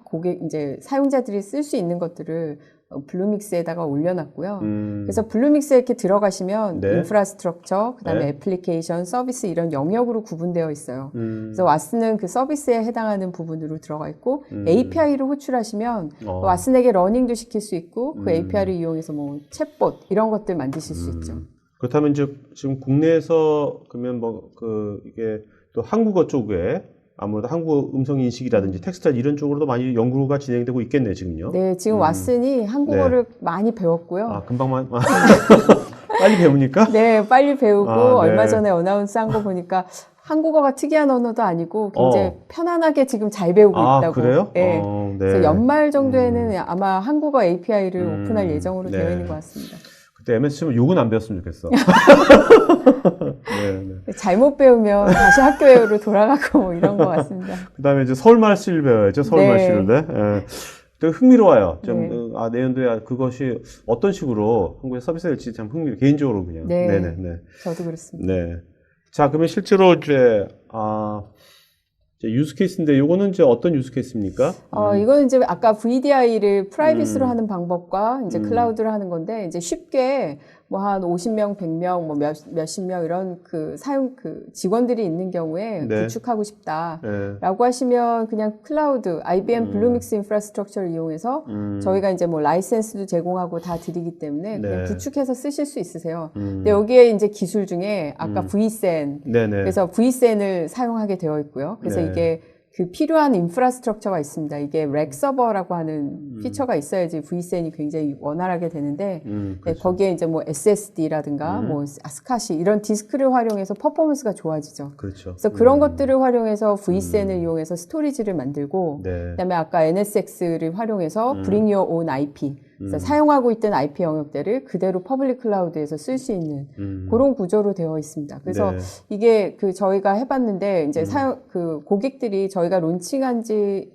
이제 사용자들이 쓸 수 있는 것들을 블루믹스에다가 올려놨고요. 그래서 블루믹스에 이렇게 들어가시면 네. 인프라스트럭처, 그다음에 네. 애플리케이션, 서비스 이런 영역으로 구분되어 있어요. 그래서 왓슨은 그 서비스에 해당하는 부분으로 들어가 있고 API를 호출하시면 왓슨에게 러닝도 시킬 수 있고 그 API를 이용해서 뭐 챗봇 이런 것들 만드실 수 있죠. 그렇다면 지금 국내에서 그러면 뭐 이게 또 한국어 쪽에 아무래도 한국어 음성 인식이라든지 텍스트 이런 쪽으로도 많이 연구가 진행되고 있겠네요, 지금요. 네, 지금 왓슨이 한국어를 많이 배웠고요. 아, 금방만 빨리 배웁니까? 네, 빨리 배우고 네. 얼마 전에 어나운스 한 거 보니까 한국어가 특이한 언어도 아니고 굉장히 편안하게 지금 잘 배우고 있다고. 그래요? 네. 네. 그래서 연말 정도에는 아마 한국어 API를 오픈할 예정으로 네. 되어 있는 것 같습니다. 그때 MSC면 욕은 안 배웠으면 좋겠어. 네. 잘못 배우면 다시 학교로 돌아가고 뭐 이런 것 같습니다. 그다음에 이제 서울말씨를 배워야죠. 서울말씨를. 네. 되게 흥미로워요. 좀, 네. 내년도에 그것이 어떤 식으로 한국에 서비스가 될지 참 개인적으로 그냥. 네. 네네네. 저도 그렇습니다. 네. 자, 그러면 실제로 이제 유스 케이스인데, 요거는 이제 어떤 유스 케이스입니까? 이건 이제 아까 VDI를 프라이빗으로 하는 방법과 이제 클라우드로 하는 건데, 이제 쉽게 뭐 한 50명, 100명, 뭐 몇십 명 이런 직원들이 있는 경우에 네. 구축하고 싶다. 네. 라고 하시면 그냥 클라우드, IBM 블루믹스 인프라스트럭처를 이용해서 저희가 이제 뭐 라이센스도 제공하고 다 드리기 때문에 그냥 네. 구축해서 쓰실 수 있으세요. 근데 여기에 이제 기술 중에 아까 vSAN, 네네. 그래서 vSAN을 사용하게 되어 있고요. 그래서 네. 이게 그 필요한 인프라스트럭처가 있습니다. 이게 렉 서버라고 하는 피처가 있어야지 vSAN이 굉장히 원활하게 되는데 네, 거기에 이제 뭐 SSD라든가 뭐 스카시 이런 디스크를 활용해서 퍼포먼스가 좋아지죠. 그렇죠. 그래서 그런 것들을 활용해서 vSAN을 이용해서 스토리지를 만들고 네. 그다음에 아까 NSX를 활용해서 Bring Your Own IP 그래서 사용하고 있던 IP 영역들을 그대로 퍼블릭 클라우드에서 쓸 수 있는 그런 구조로 되어 있습니다. 그래서 네. 이게 저희가 해봤는데 이제 고객들이 저희가 론칭한 지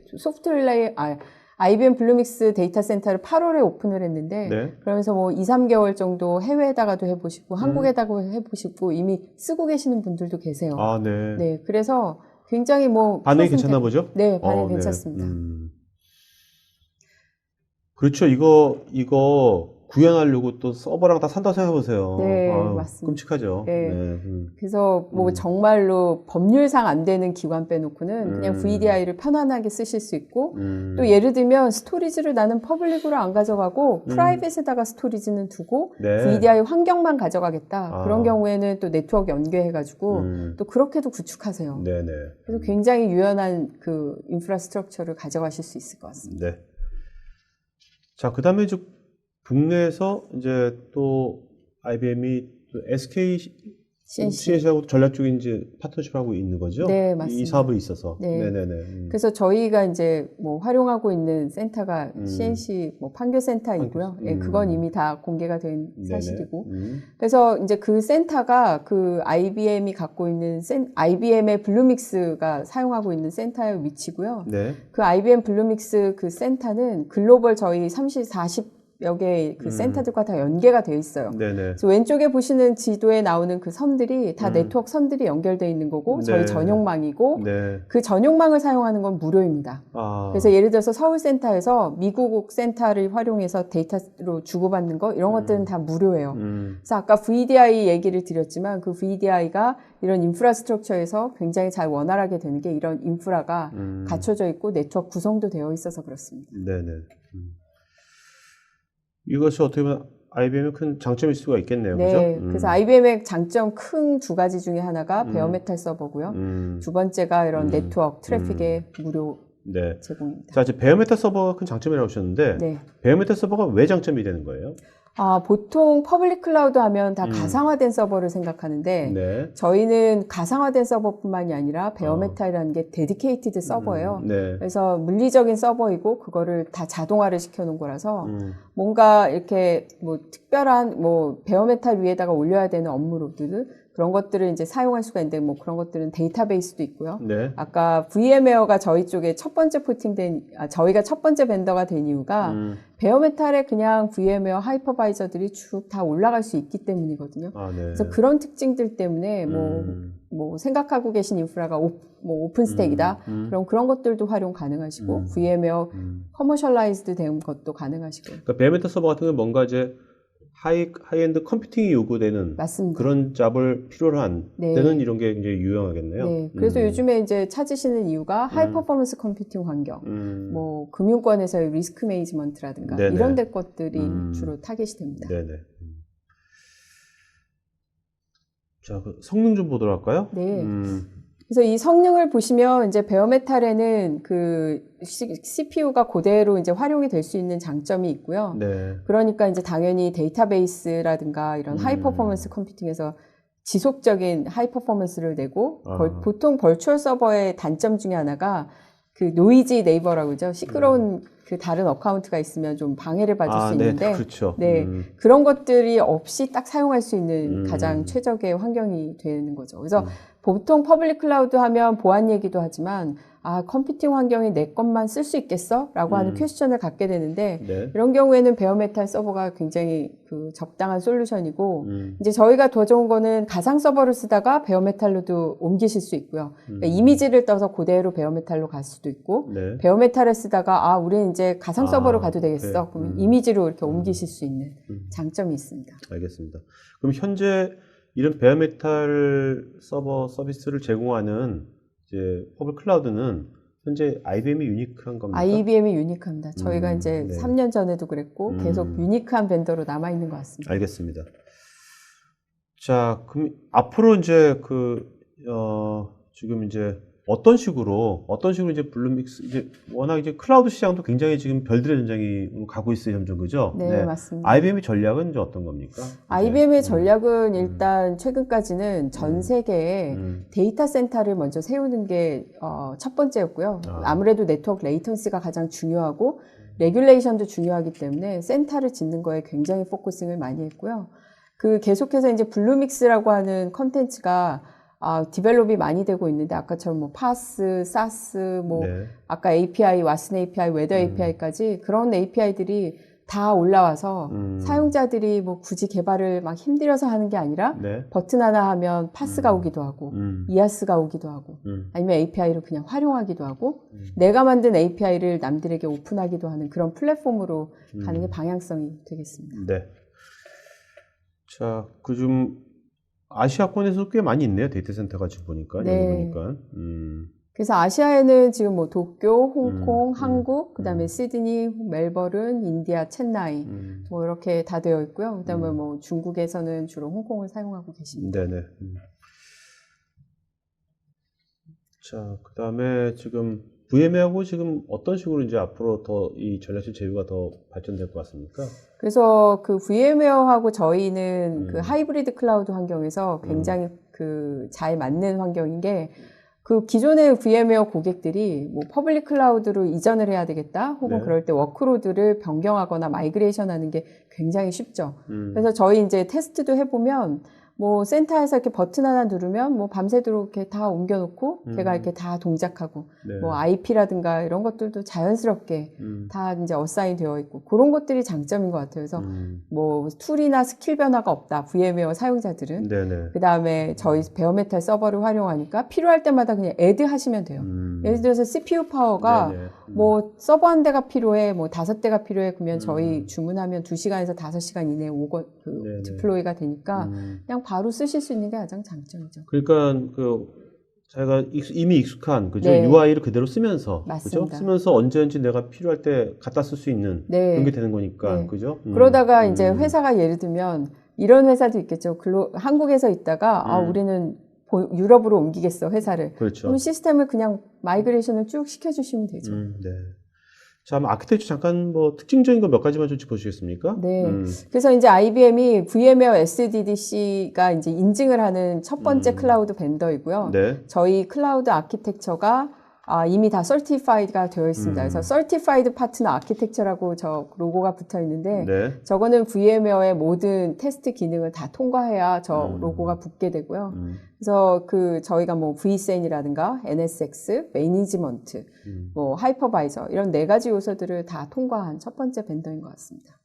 IBM 블루믹스 데이터 센터를 8월에 오픈을 했는데 네. 그러면서 뭐 2, 3개월 정도 해외에다가도 해보시고 한국에다가 해보시고 이미 쓰고 계시는 분들도 계세요. 네. 네, 그래서 굉장히 뭐 반응이 괜찮나 보죠? 네, 반응이 괜찮습니다. 그렇죠. 이거 구현하려고 또 서버랑 다 산다고 생각해보세요. 네, 맞습니다. 끔찍하죠. 네. 그래서 뭐 정말로 법률상 안 되는 기관 빼놓고는 그냥 VDI를 편안하게 쓰실 수 있고 또 예를 들면 스토리지를 나는 퍼블릭으로 안 가져가고 프라이빗에다가 스토리지는 두고 네. VDI 환경만 가져가겠다. 그런 경우에는 또 네트워크 연계해가지고 또 그렇게도 구축하세요. 네네. 그래서 굉장히 유연한 그 인프라스트럭처를 가져가실 수 있을 것 같습니다. 네. 자, 그 다음에 이제 국내에서 이제 또 IBM이 또 SK CNC하고 전략적인 이제 파트너십을 하고 있는 거죠? 네, 맞습니다. 이 사업에 있어서. 네. 네네네. 그래서 저희가 이제 뭐 활용하고 있는 센터가 CNC 뭐 판교 센터이고요. 예, 그건 이미 다 공개가 된 사실이고. 그래서 이제 그 센터가 그 IBM이 갖고 있는 IBM의 블루믹스가 사용하고 있는 센터의 위치고요. 네. 그 IBM 블루믹스 그 센터는 글로벌 저희 40여 개의 그 센터들과 다 연계가 되어 있어요. 네네. 그래서 왼쪽에 보시는 지도에 나오는 그 선들이 다 네트워크 선들이 연결되어 있는 거고 저희 네. 전용망이고 네. 그 전용망을 사용하는 건 무료입니다. 그래서 예를 들어서 서울센터에서 미국 센터를 활용해서 데이터로 주고받는 거 이런 것들은 다 무료예요. 그래서 아까 VDI 얘기를 드렸지만 그 VDI가 이런 인프라스트럭처에서 굉장히 잘 원활하게 되는 게 이런 인프라가 갖춰져 있고 네트워크 구성도 되어 있어서 그렇습니다. 네네. 이것이 어떻게 보면 IBM의 큰 장점일 수가 있겠네요. 네, 그죠? 그래서 IBM의 장점 큰 두 가지 중에 하나가 베어메탈 서버고요. 두 번째가 이런 네트워크 트래픽의 무료 네. 제공입니다. 자, 이제 베어메탈 서버가 큰 장점이라고 하셨는데 네. 베어메탈 서버가 왜 장점이 되는 거예요? 보통 퍼블릭 클라우드 하면 다 가상화된 서버를 생각하는데 네. 저희는 가상화된 서버뿐만이 아니라 베어메탈이라는 게 데디케이티드 서버예요. 네. 그래서 물리적인 서버이고 그거를 다 자동화를 시켜놓은 거라서 뭔가 이렇게 뭐 특별한 뭐 베어메탈 위에다가 올려야 되는 업무로드 그런 것들을 이제 사용할 수가 있는데 뭐 그런 것들은 데이터베이스도 있고요. 네. 아까 VM웨어가 저희 쪽에 저희가 첫 번째 벤더가 된 이유가 베어메탈에 그냥 VM웨어 하이퍼바이저들이 쭉 다 올라갈 수 있기 때문이거든요. 네. 그래서 그런 특징들 때문에 뭐 뭐 생각하고 계신 인프라가 오픈 스택이다. 그럼 그런 것들도 활용 가능하시고 VM웨어 커머셜라이즈드 된 것도 가능하시고. 그러니까 베어메탈 서버 같은 건 뭔가 이제 하이엔드 컴퓨팅이 요구되는 맞습니다. 그런 잡을 필요로 한 네. 때는 이런 게 이제 유용하겠네요. 네. 그래서 요즘에 이제 찾으시는 이유가 하이 퍼포먼스 컴퓨팅 환경, 뭐 금융권에서의 리스크 매니지먼트라든가 네네. 이런 데 것들이 주로 타겟이 됩니다. 네네. 자, 그 성능 좀 보도록 할까요? 네. 그래서 이 성능을 보시면 이제 베어메탈에는 그 CPU가 그대로 이제 활용이 될 수 있는 장점이 있고요. 네. 그러니까 이제 당연히 데이터베이스라든가 이런 하이 퍼포먼스 컴퓨팅에서 지속적인 하이 퍼포먼스를 내고 보통 버추얼 서버의 단점 중에 하나가 그 노이지 네이버라고 그러죠. 시끄러운 그 다른 어카운트가 있으면 좀 방해를 받을 수 네, 있는데 그렇죠. 네, 그런 것들이 없이 딱 사용할 수 있는 가장 최적의 환경이 되는 거죠. 그래서 보통 퍼블릭 클라우드 하면 보안 얘기도 하지만 컴퓨팅 환경이 내 것만 쓸 수 있겠어? 라고 하는 퀘스천을 갖게 되는데 네. 이런 경우에는 베어메탈 서버가 굉장히 그 적당한 솔루션이고 이제 저희가 더 좋은 거는 가상 서버를 쓰다가 베어메탈로도 옮기실 수 있고요. 그러니까 이미지를 떠서 그대로 베어메탈로 갈 수도 있고 네. 베어메탈을 쓰다가 우리는 이제 가상 서버로 가도 되겠어. 네. 그럼 이미지로 이렇게 옮기실 수 있는 장점이 있습니다. 알겠습니다. 그럼 현재 이런 베어메탈 서버 서비스를 제공하는 이제 퍼블릭 클라우드는 현재 IBM이 유니크한 겁니까? IBM이 유니크합니다. 저희가 이제 네. 3년 전에도 그랬고 계속 유니크한 벤더로 남아 있는 것 같습니다. 알겠습니다. 자, 그럼 앞으로 이제 지금 이제 어떤 식으로 이제 블루믹스 이제 워낙 이제 클라우드 시장도 굉장히 지금 별들의 전쟁이 가고 있어요, 점점 그죠? 네, 맞습니다. IBM의 전략은 이제 어떤 겁니까? IBM의 전략은 일단 최근까지는 전 세계에 데이터 센터를 먼저 세우는 게 첫 번째였고요. 아무래도 네트워크 레이턴시가 가장 중요하고 레귤레이션도 중요하기 때문에 센터를 짓는 거에 굉장히 포커싱을 많이 했고요. 그 계속해서 이제 블루믹스라고 하는 컨텐츠가 디벨롭이 많이 되고 있는데 아까처럼 뭐 파스, 사스, 뭐 네. 아까 API, 왓슨 API, 웨더 API까지 그런 API들이 다 올라와서 사용자들이 뭐 굳이 개발을 막 힘들여서 하는 게 아니라 네. 버튼 하나 하면 파스가 오기도 하고 이아스가 오기도 하고 아니면 API를 그냥 활용하기도 하고 내가 만든 API를 남들에게 오픈하기도 하는 그런 플랫폼으로 가는 게 방향성이 되겠습니다. 네. 자, 좀 아시아권에서 꽤 많이 있네요. 데이터 센터가 지금 보니까. 네. 여기 보니까. 그래서 아시아에는 지금 뭐 도쿄, 홍콩, 한국, 그다음에 시드니, 멜버른, 인디아, 첸나이 뭐 이렇게 다 되어 있고요. 그다음에 뭐 중국에서는 주로 홍콩을 사용하고 계십니다. 네네. 자, 그다음에 지금 VM하고 지금 어떤 식으로 이제 앞으로 더 이 전략적 제휴가 더 발전될 것 같습니까? 그래서 그 VM웨어하고 저희는 그 하이브리드 클라우드 환경에서 굉장히 그 잘 맞는 환경인 게 그 기존의 VM웨어 고객들이 뭐 퍼블릭 클라우드로 이전을 해야 되겠다 혹은 네. 그럴 때 워크로드를 변경하거나 마이그레이션 하는 게 굉장히 쉽죠. 그래서 저희 이제 테스트도 해보면 뭐 센터에서 이렇게 버튼 하나 누르면 뭐 밤새도록 이렇게 다 옮겨놓고 걔가 이렇게 다 동작하고 네. 뭐 IP라든가 이런 것들도 자연스럽게 다 이제 어사인 되어 있고 그런 것들이 장점인 것 같아요. 그래서 뭐 툴이나 스킬 변화가 없다. VM웨어 사용자들은. 네네. 그 다음에 저희 베어메탈 서버를 활용하니까 필요할 때마다 그냥 애드 하시면 돼요. 예를 들어서 CPU 파워가 네네. 뭐 서버 한 대가 필요해, 뭐 5대가 필요해, 그러면 저희 주문하면 2시간에서 5시간 이내에 네네. 디플로이가 되니까 그냥 바로 쓰실 수 있는 게 가장 장점이죠. 그러니까 자기가 이미 익숙한 그죠? 네. UI를 그대로 쓰면서 맞습니다. 그죠? 쓰면서 언제든지 내가 필요할 때 갖다 쓸 수 있는 네. 그런 게 되는 거니까 네. 그죠? 그러다가 이제 회사가 예를 들면 이런 회사도 있겠죠. 한국에서 있다가 우리는 유럽으로 옮기겠어 회사를. 그렇죠. 그럼 시스템을 그냥 마이그레이션을 쭉 시켜주시면 되죠. 네. 자, 아키텍처 잠깐 뭐 특징적인 거 몇 가지만 좀 짚어주시겠습니까? 네. 그래서 이제 IBM이 VM웨어 SDDC가 이제 인증을 하는 첫 번째 클라우드 벤더이고요. 네. 저희 클라우드 아키텍처가 이미 다 설티파이드가 되어 있습니다. 그래서 설티파이드 파트너 아키텍처라고 저 로고가 붙어 있는데 네. 저거는 VM웨어의 모든 테스트 기능을 다 통과해야 저 로고가 붙게 되고요. 그래서 저희가 뭐 vSAN이라든가 NSX, 매니지먼트, 뭐 하이퍼바이저 이런 4가지 요소들을 다 통과한 첫 번째 벤더인 것 같습니다.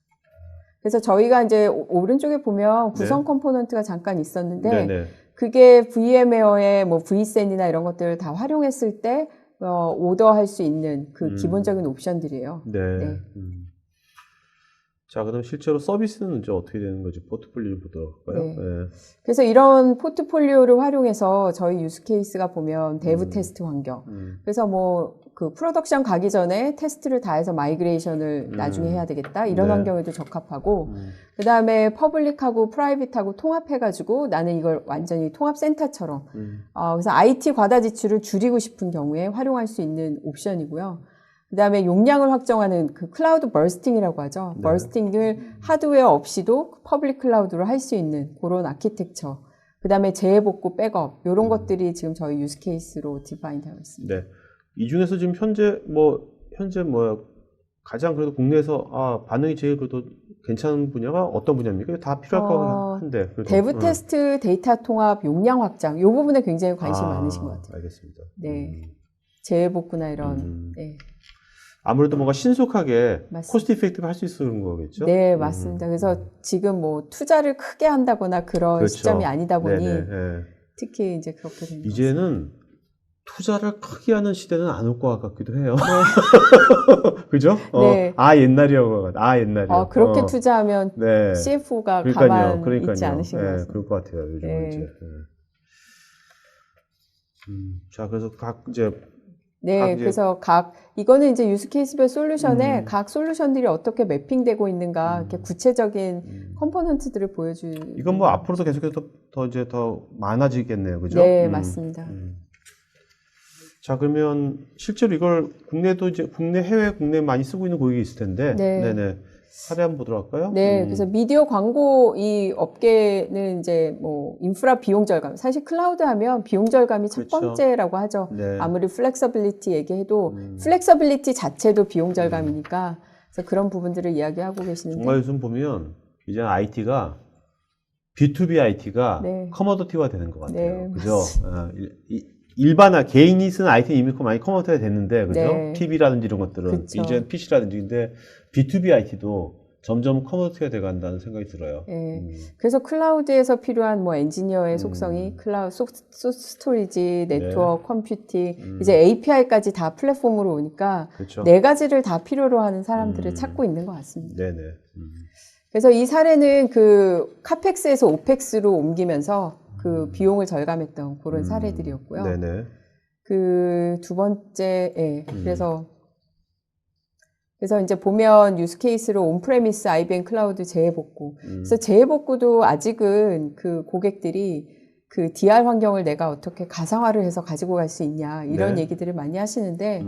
그래서 저희가 이제 오른쪽에 보면 구성 컴포넌트가 잠깐 있었는데 네네. 그게 VMware의 뭐 vSAN이나 이런 것들을 다 활용했을 때 오더할 수 있는 그 기본적인 옵션들이에요. 네. 네. 자, 그럼 실제로 서비스는 이제 어떻게 되는 거지? 포트폴리오를 보도록 할까요? 네. 네. 그래서 이런 포트폴리오를 활용해서 저희 유스 케이스가 보면 데브 테스트 환경. 그래서 뭐 그 프로덕션 가기 전에 테스트를 다 해서 마이그레이션을 나중에 해야 되겠다. 이런 네. 환경에도 적합하고 그 다음에 퍼블릭하고 프라이빗하고 통합해가지고 나는 이걸 완전히 통합센터처럼 그래서 IT 과다 지출을 줄이고 싶은 경우에 활용할 수 있는 옵션이고요. 그 다음에 용량을 확정하는 그 클라우드 버스팅이라고 하죠. 네. 버스팅을 하드웨어 없이도 퍼블릭 클라우드로 할 수 있는 그런 아키텍처. 그 다음에 재해복구 백업. 이런 것들이 지금 저희 유스 케이스로 디파인 되어 있습니다. 네. 이 중에서 지금 현재 가장 그래도 국내에서 반응이 제일 그래도 괜찮은 분야가 어떤 분야입니까? 다 필요할 것 한데. 그래도. 데브 테스트, 데이터 통합, 용량 확장. 이 부분에 굉장히 관심이 많으신 것 같아요. 알겠습니다. 네. 재해복구나 이런. 네. 아무래도 뭔가 신속하게 맞습니다. 코스트 이펙티브 할 수 있는 거겠죠? 네, 맞습니다. 그래서 지금 뭐 투자를 크게 한다거나 그런 그렇죠. 시점이 아니다 보니 네네, 네. 특히 이제 그렇게 되는 것 이제는 투자를 크게 하는 시대는 안 올 것 같기도 해요. 그죠? 네. 옛날이요. 옛날이요. 그렇게 투자하면 네. CFO가 가만 그러니까요. 있지 않으신 것 같습니다. 그럴 것 같아요. 요즘은 네. 이제. 자, 그래서 이제 네, 그래서 이거는 이제 유스 케이스별 솔루션에 각 솔루션들이 어떻게 매핑되고 있는가, 이렇게 구체적인 컴포넌트들을 보여주는. 이건 뭐 앞으로도 계속해서 더 많아지겠네요. 그죠? 네, 맞습니다. 자, 그러면 실제로 이걸 국내, 해외, 국내 많이 쓰고 있는 고객이 있을 텐데. 네. 네네. 사례 한번 보도록 할까요? 네, 그래서 미디어 광고 이 업계는 이제 뭐 인프라 비용 절감. 사실 클라우드 하면 비용 절감이 첫 그렇죠. 번째라고 하죠. 네. 아무리 플렉서빌리티 얘기해도 플렉서빌리티 자체도 비용 절감이니까 그래서 그런 부분들을 이야기하고 계시는데. 정말 요즘 보면 이제 IT가 B2B IT가 네. 커머더티화 되는 것 같아요. 네, 그죠? 일반화 개인이 쓰는 IT는 이미 많이 커머더티화 됐는데, 그죠? 네. TV라든지 이런 것들은 그쵸. 이제 PC라든지 근데 B2B IT도 점점 커머더티화 돼 간다는 생각이 들어요. 네. 그래서 클라우드에서 필요한 뭐 엔지니어의 속성이 클라우드 스토리지, 네트워크, 컴퓨팅, 이제 API까지 다 플랫폼으로 오니까 그렇죠. 네 가지를 다 필요로 하는 사람들을 찾고 있는 것 같습니다. 네네. 그래서 이 사례는 그 카펙스에서 오펙스로 옮기면서 그 비용을 절감했던 그런 사례들이었고요. 네네. 그 두 번째, 그래서 이제 보면 유스 케이스로 온프레미스 IBM 클라우드 재해복구. 그래서 재해복구도 아직은 그 고객들이 그 DR 환경을 내가 어떻게 가상화를 해서 가지고 갈 수 있냐 이런 네. 얘기들을 많이 하시는데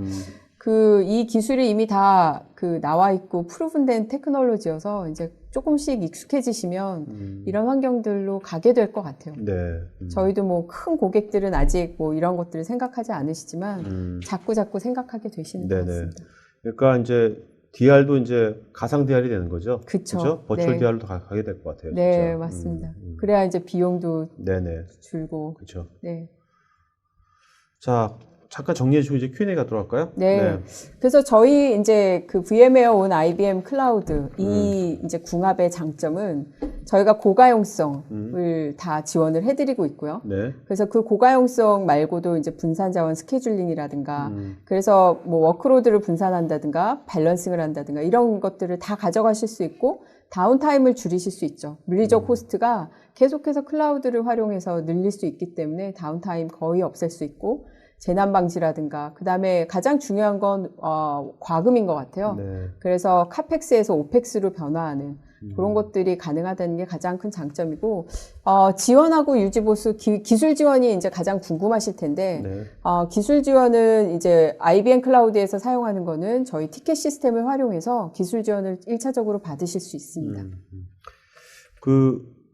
이 기술이 이미 다 나와 있고 프루븐된 테크놀로지여서 이제 조금씩 익숙해지시면 이런 환경들로 가게 될 것 같아요. 네. 저희도 뭐 큰 고객들은 아직 뭐 이런 것들을 생각하지 않으시지만 자꾸 생각하게 되시는 것 같습니다. 그러니까 이제 DR도 이제 가상 DR이 되는 거죠. 그쵸. 그죠? 버추얼 네. DR로 가게 될 것 같아요. 네, 진짜. 맞습니다. 그래야 이제 비용도 네네. 줄고. 그렇죠. 네. 자, 잠깐 정리해주고 이제 Q&A 가도록 할까요? 네. 그래서 저희 이제 그 VMware 온 IBM 클라우드 이 이제 궁합의 장점은 저희가 고가용성을 다 지원을 해드리고 있고요. 네. 그래서 그 고가용성 말고도 이제 분산 자원 스케줄링이라든가 그래서 뭐 워크로드를 분산한다든가 밸런싱을 한다든가 이런 것들을 다 가져가실 수 있고 다운타임을 줄이실 수 있죠. 물리적 호스트가 계속해서 클라우드를 활용해서 늘릴 수 있기 때문에 다운타임 거의 없앨 수 있고 재난 방지라든가 그다음에 가장 중요한 건 과금인 것 같아요. 네. 그래서 카펙스에서 오펙스로 변화하는 그런 것들이 가능하다는 게 가장 큰 장점이고 지원하고 유지 보수 기술 지원이 이제 가장 궁금하실 텐데 네. 기술 지원은 이제 IBM 클라우드에서 사용하는 거는 저희 티켓 시스템을 활용해서 기술 지원을 1차적으로 받으실 수 있습니다.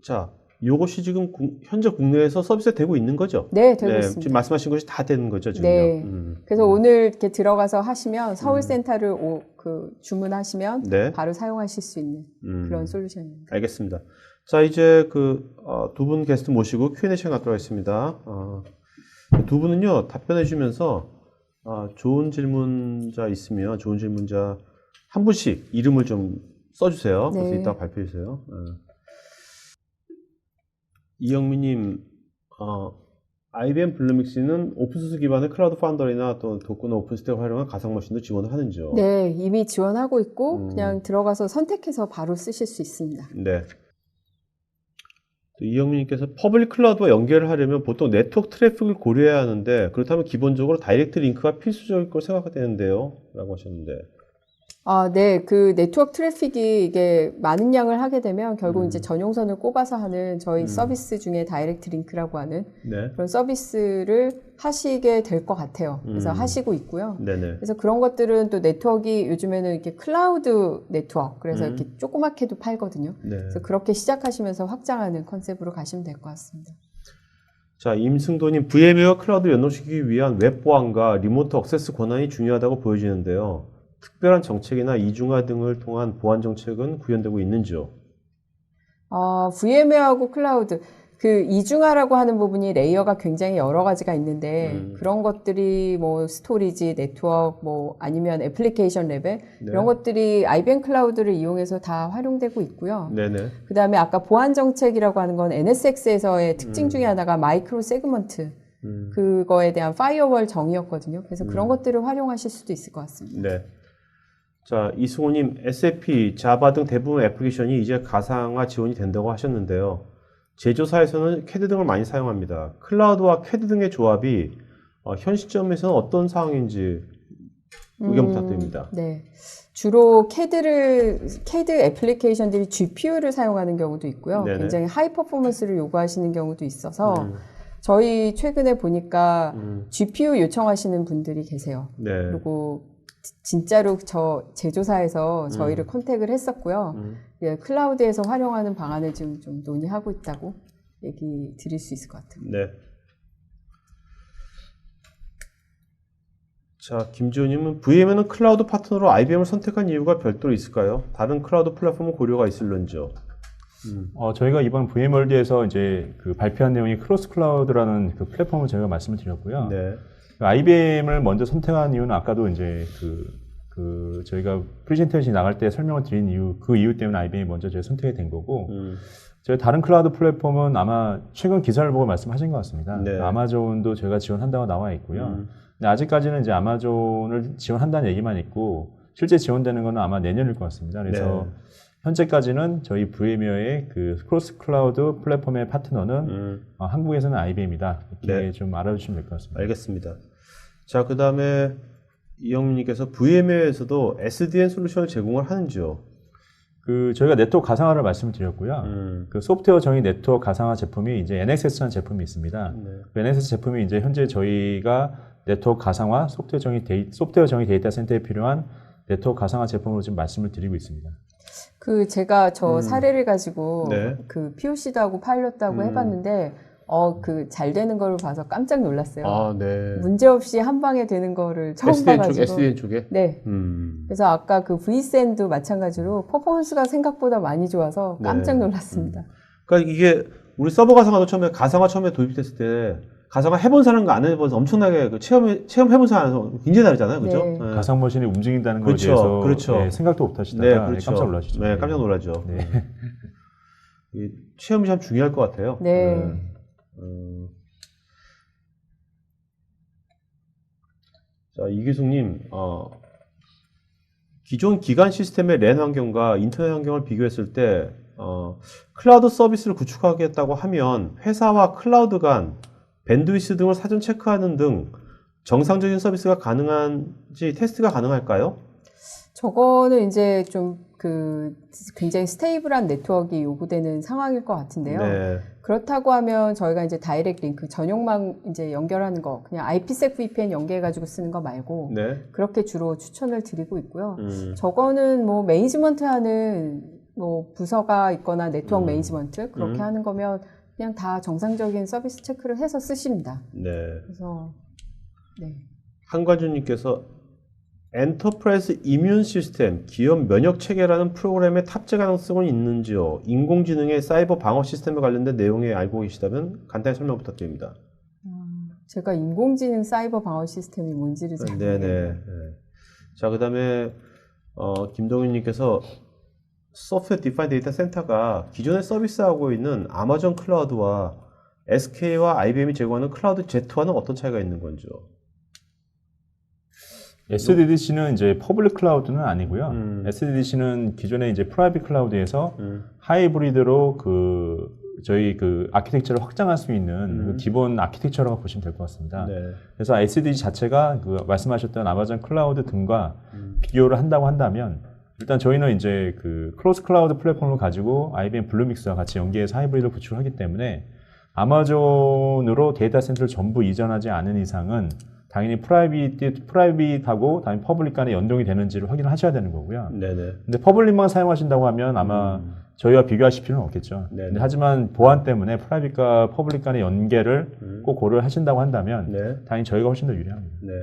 자, 요것이 지금 현재 국내에서 서비스가 되고 있는 거죠? 네, 되고 있습니다. 지금 말씀하신 것이 다 되는 거죠, 지금요? 네. 그래서 오늘 이렇게 들어가서 하시면 서울센터를 주문하시면 네. 바로 사용하실 수 있는 그런 솔루션입니다. 알겠습니다. 자, 이제 두 분 게스트 모시고 Q&A 시간 갖도록 하겠습니다. 두 분은요, 답변해 주시면서 좋은 질문자 있으면 좋은 질문자 한 분씩 이름을 좀 써주세요. 네. 그래서 이따가 발표해 주세요. 이영미님, IBM 블루믹스는 오픈소스 기반의 클라우드 파운더리나 또 도커나 오픈스택을 활용한 가상 머신도 지원을 하는지요? 네, 이미 지원하고 있고 그냥 들어가서 선택해서 바로 쓰실 수 있습니다. 네. 또 이영민님께서 퍼블릭 클라우드와 연결을 하려면 보통 네트워크 트래픽을 고려해야 하는데 그렇다면 기본적으로 다이렉트 링크가 필수적일 걸 생각이 되는데요. 라고 하셨는데. 네, 그 네트워크 트래픽이 이게 많은 양을 하게 되면 결국 이제 전용선을 꼽아서 하는 저희 서비스 중에 다이렉트 링크라고 하는 네. 그런 서비스를 하시게 될 것 같아요. 그래서 하시고 있고요. 네네. 그래서 그런 것들은 또 네트워크가 요즘에는 이렇게 클라우드 네트워크, 그래서 이렇게 조그맣게도 팔거든요. 네. 그래서 그렇게 시작하시면서 확장하는 컨셉으로 가시면 될 것 같습니다. 자, 임승도님, VM웨어 클라우드 연동시키기 위한 웹 보안과 리모트 액세스 권한이 중요하다고 보여지는데요. 특별한 정책이나 이중화 등을 통한 보안 정책은 구현되고 있는지요? VM웨어하고 클라우드, 그 이중화라고 하는 부분이 레이어가 굉장히 여러 가지가 있는데 그런 것들이 뭐 스토리지, 네트워크, 뭐 아니면 애플리케이션 레벨 이런 것들이 IBM 클라우드를 이용해서 다 활용되고 있고요. 네네. 그 다음에 아까 보안 정책이라고 하는 건 NSX에서의 특징 중에 하나가 마이크로 세그먼트 그거에 대한 파이어월 정의였거든요. 그래서 그런 것들을 활용하실 수도 있을 것 같습니다. 네. 자, 이승호님, SAP, 자바 등 대부분 애플리케이션이 이제 가상화 지원이 된다고 하셨는데요. 제조사에서는 CAD 등을 많이 사용합니다. 클라우드와 CAD 등의 조합이 현 시점에서는 어떤 상황인지 의견 부탁드립니다. 네. 주로 CAD 애플리케이션들이 GPU를 사용하는 경우도 있고요. 네네. 굉장히 하이 퍼포먼스를 요구하시는 경우도 있어서 저희 최근에 보니까 GPU 요청하시는 분들이 계세요. 네. 그리고 진짜로 저 제조사에서 저희를 컨택을 했었고요. 예, 클라우드에서 활용하는 방안을 지금 좀 논의하고 있다고 얘기 드릴 수 있을 것 같아요. 네. 자, 김지호님은 VM에는 클라우드 파트너로 IBM을 선택한 이유가 별도로 있을까요? 다른 클라우드 플랫폼은 고려가 있을런지요? 저희가 이번 VM월드에서 이제 그 발표한 내용이 크로스 클라우드라는 그 플랫폼을 저희가 말씀을 드렸고요. 네. IBM을 먼저 선택한 이유는 아까도 이제 저희가 프레젠테이션이 나갈 때 설명을 드린 이유, 그 이유 때문에 IBM이 먼저 저희 선택이 된 거고, 저희 다른 클라우드 플랫폼은 아마 최근 기사를 보고 말씀하신 것 같습니다. 네. 아마존도 저희가 지원한다고 나와 있고요. 근데 아직까지는 이제 아마존을 지원한다는 얘기만 있고, 실제 지원되는 거는 아마 내년일 것 같습니다. 그래서 네. 현재까지는 저희 VM웨어의 그 크로스 클라우드 플랫폼의 파트너는 한국에서는 IBM이다. 이렇게 네. 좀 알아주시면 될 것 같습니다. 알겠습니다. 자, 그 다음에 이영민님께서 VM웨어에서도 SDN 솔루션을 제공을 하는지요? 저희가 네트워크 가상화를 말씀을 드렸고요. 그 소프트웨어 정의 네트워크 가상화 제품이 이제 NXS라는 제품이 있습니다. 네. 그 NXS 제품이 이제 현재 저희가 네트워크 가상화, 소프트웨어 정의 데이터 센터에 필요한 네트워크 가상화 제품으로 지금 말씀을 드리고 있습니다. 제가 저 사례를 가지고 네. 그 POC도 하고 파일럿도 하고 해봤는데 잘 되는 거를 봐서 깜짝 놀랐어요. 아, 네. 문제 없이 한 방에 되는 거를 처음 봐가지고. SDN 쪽에? 네. 그래서 아까 그 VSN도 마찬가지로 퍼포먼스가 생각보다 많이 좋아서 깜짝 놀랐습니다. 그러니까 이게 우리 서버 가상화도 가상화 처음에 도입됐을 때 가상화 해본 사람과 안 해본 사람 엄청나게 그 체험해본 사람에서 굉장히 다르잖아요. 그죠? 네. 네. 가상 머신이 움직인다는 거에 그렇죠. 대해서 그렇죠. 네, 생각도 못 하시다가 네, 그렇죠. 깜짝 놀라시죠. 네, 깜짝 놀라죠. 네. 이 체험이 참 중요할 것 같아요. 네. 자, 이기숙님, 기존 기간 시스템의 랜 환경과 인터넷 환경을 비교했을 때, 클라우드 서비스를 구축하겠다고 하면 회사와 클라우드 간 밴드위스 등을 사전 체크하는 등 정상적인 서비스가 가능한지 테스트가 가능할까요? 저거는 이제 좀 굉장히 스테이블한 네트워크가 요구되는 상황일 것 같은데요. 네. 그렇다고 하면 저희가 이제 다이렉트 링크 전용망 이제 연결하는 거 그냥 IPsec VPN 연계해가지고 쓰는 거 말고 네. 그렇게 주로 추천을 드리고 있고요. 저거는 뭐 매니지먼트 하는 뭐 부서가 있거나 네트워크 매니지먼트 그렇게 하는 거면 그냥 다 정상적인 서비스 체크를 해서 쓰십니다. 네. 그래서 네. 한관주님께서 엔터프라이즈 이뮨 시스템, 기업 면역 체계라는 프로그램의 탑재 가능성은 있는지요? 인공지능의 사이버 방어 시스템에 관련된 내용에 알고 계시다면 간단히 설명 부탁드립니다. 제가 인공지능 사이버 방어 시스템이 뭔지를 잘 모르겠네요. 네네. 자, 그 다음에 김동윤님께서 소프트웨어 디파인 데이터 센터가 기존에 서비스하고 있는 아마존 클라우드와 SK와 IBM이 제공하는 클라우드 Z1은 어떤 차이가 있는 건지요? SDDC는 이제 퍼블릭 클라우드는 아니고요. SDDC는 기존에 이제 프라이빗 클라우드에서 하이브리드로 저희 아키텍처를 확장할 수 있는 그 기본 아키텍처라고 보시면 될 것 같습니다. 네. 그래서 SDDC 자체가 말씀하셨던 아마존 클라우드 등과 비교를 한다고 한다면 일단 저희는 이제 크로스 클라우드 플랫폼을 가지고 IBM 블루믹스와 같이 연계해서 하이브리드를 구축을 하기 때문에 아마존으로 데이터 센터를 전부 이전하지 않은 이상은 당연히 프라이빗하고 당연히 퍼블릭 간에 연동이 되는지를 확인을 하셔야 되는 거고요. 네네. 근데 퍼블릭만 사용하신다고 하면 아마 저희와 비교하실 필요는 없겠죠. 근데 하지만 보안 때문에 프라이빗과 퍼블릭 간의 연계를 꼭 고려를 하신다고 한다면 네. 당연히 저희가 훨씬 더 유리합니다. 네.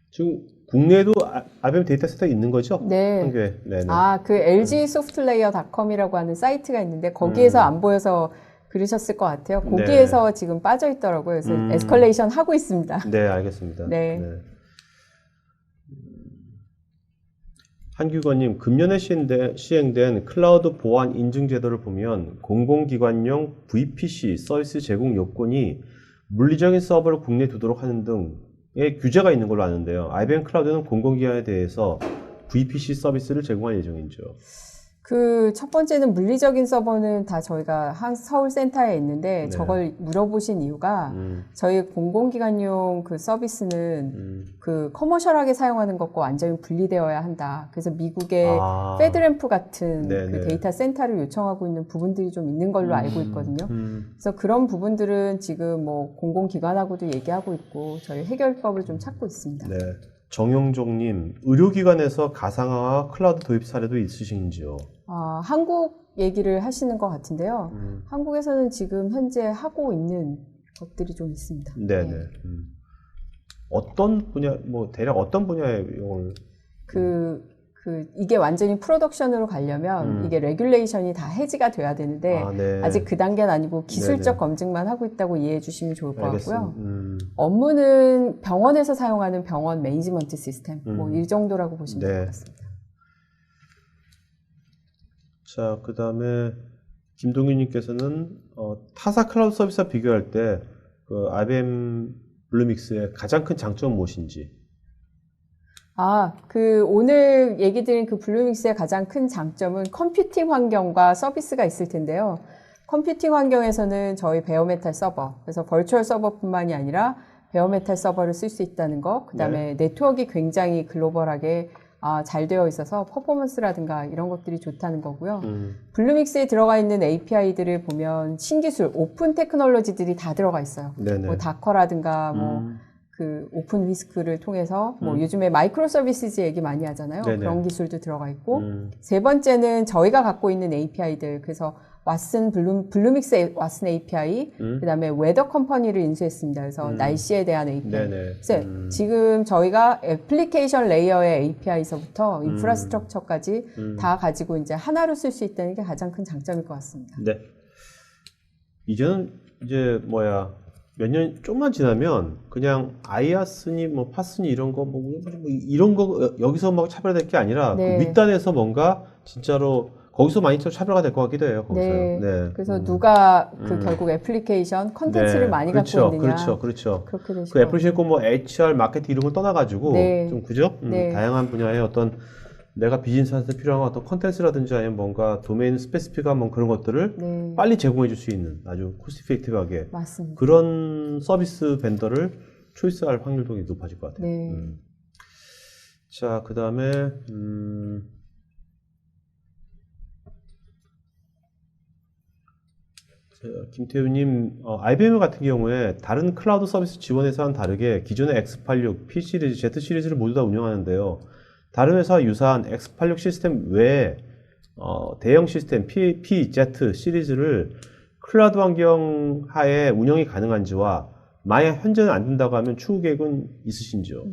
지금 국내에도 IBM 데이터 센터가 있는 거죠? 네. 한교에. 네네. 그 lgsoftlayer.com이라고 하는 사이트가 있는데 거기에서 안 보여서 그러셨을 것 같아요. 거기에서 지금 빠져 있더라고요. 그래서 에스컬레이션 하고 있습니다. 네, 알겠습니다. 네. 한규건님, 금년에 시행된 클라우드 보안 인증 제도를 보면 공공기관용 VPC 서비스 제공 요건이 물리적인 서버를 국내에 두도록 하는 등의 규제가 있는 걸로 아는데요. IBM 클라우드는 공공기관에 대해서 VPC 서비스를 제공할 예정인지요? 첫 번째는 물리적인 서버는 다 저희가 서울 센터에 있는데 네. 저걸 물어보신 이유가 저희 공공기관용 서비스는 커머셜하게 사용하는 것과 완전히 분리되어야 한다. 그래서 미국의 페드램프 같은 데이터 센터를 요청하고 있는 부분들이 좀 있는 걸로 알고 있거든요. 그래서 그런 부분들은 지금 공공기관하고도 얘기하고 있고 저희 해결법을 좀 찾고 있습니다. 네. 정용종님, 의료기관에서 가상화와 클라우드 도입 사례도 있으신지요? 한국 얘기를 하시는 것 같은데요. 한국에서는 지금 현재 하고 있는 것들이 좀 있습니다. 네네. 네. 어떤 분야, 대략 어떤 분야에 이용을? 이게 완전히 프로덕션으로 가려면 이게 레귤레이션이 다 해지가 돼야 되는데 네. 아직 그 단계는 아니고 기술적 네네. 검증만 하고 있다고 이해해 주시면 좋을 것 알겠습니다. 같고요. 업무는 병원에서 사용하는 병원 매니지먼트 시스템 이 정도라고 보시면 될 것 같습니다. 자, 그 다음에 김동윤님께서는 타사 클라우드 서비스와 비교할 때 IBM 블루믹스의 가장 큰 장점은 무엇인지? 오늘 얘기 드린 블루믹스의 가장 큰 장점은 컴퓨팅 환경과 서비스가 있을 텐데요. 컴퓨팅 환경에서는 저희 베어메탈 서버, 그래서 버추얼 서버뿐만이 아니라 베어메탈 서버를 쓸 수 있다는 거, 그 다음에 네트워크가 굉장히 글로벌하게 잘 되어 있어서 퍼포먼스라든가 이런 것들이 좋다는 거고요. 블루믹스에 들어가 있는 API들을 보면 신기술, 오픈 테크놀로지들이 다 들어가 있어요. 다커라든가 오픈 위스크를 통해서 요즘에 마이크로 서비스 얘기 많이 하잖아요. 네네. 그런 기술도 들어가 있고 세 번째는 저희가 갖고 있는 API들, 그래서 블루믹스 왓슨 API, 그 다음에 웨더 컴퍼니를 인수했습니다. 그래서 날씨에 대한 API. 네네. 그래서 지금 저희가 애플리케이션 레이어의 API서부터 인프라스트럭처까지 다 가지고 이제 하나로 쓸 수 있다는 게 가장 큰 장점일 것 같습니다. 네. 이제 몇 년 좀만 지나면 그냥 아이아스니 파스니 이런 거 이런 거 여기서 차별될 게 아니라 네. 그 윗단에서 뭔가 진짜로 거기서 많이 차별화가 될 것 같기도 해요. 거기서요. 네. 그래서 누가 결국 애플리케이션 컨텐츠를 많이 갖고 있느냐. 그렇죠. 그렇게 되실 그 애플리케이션 HR 마케팅 이런 걸 떠나가지고 네. 좀 그죠? 네. 다양한 분야의 어떤 내가 비즈니스한테 필요한 어떤 컨텐츠라든지 아니면 뭔가 도메인 스페시픽한 그런 것들을 빨리 제공해 줄 수 있는 아주 코스트 이펙티브하게 맞습니다. 그런 서비스 벤더를 초이스할 확률도 높아질 것 같아요. 네. 자, 그 다음에 김태우님, IBM 같은 경우에 다른 클라우드 서비스 지원 회사와는 다르게 기존의 X86, P 시리즈, Z 시리즈를 모두 다 운영하는데요. 다른 회사와 유사한 X86 시스템 외에 대형 시스템 PZ 시리즈를 클라우드 환경 하에 운영이 가능한지와 만약 현재는 안 된다고 하면 추후 계획은 있으신지요?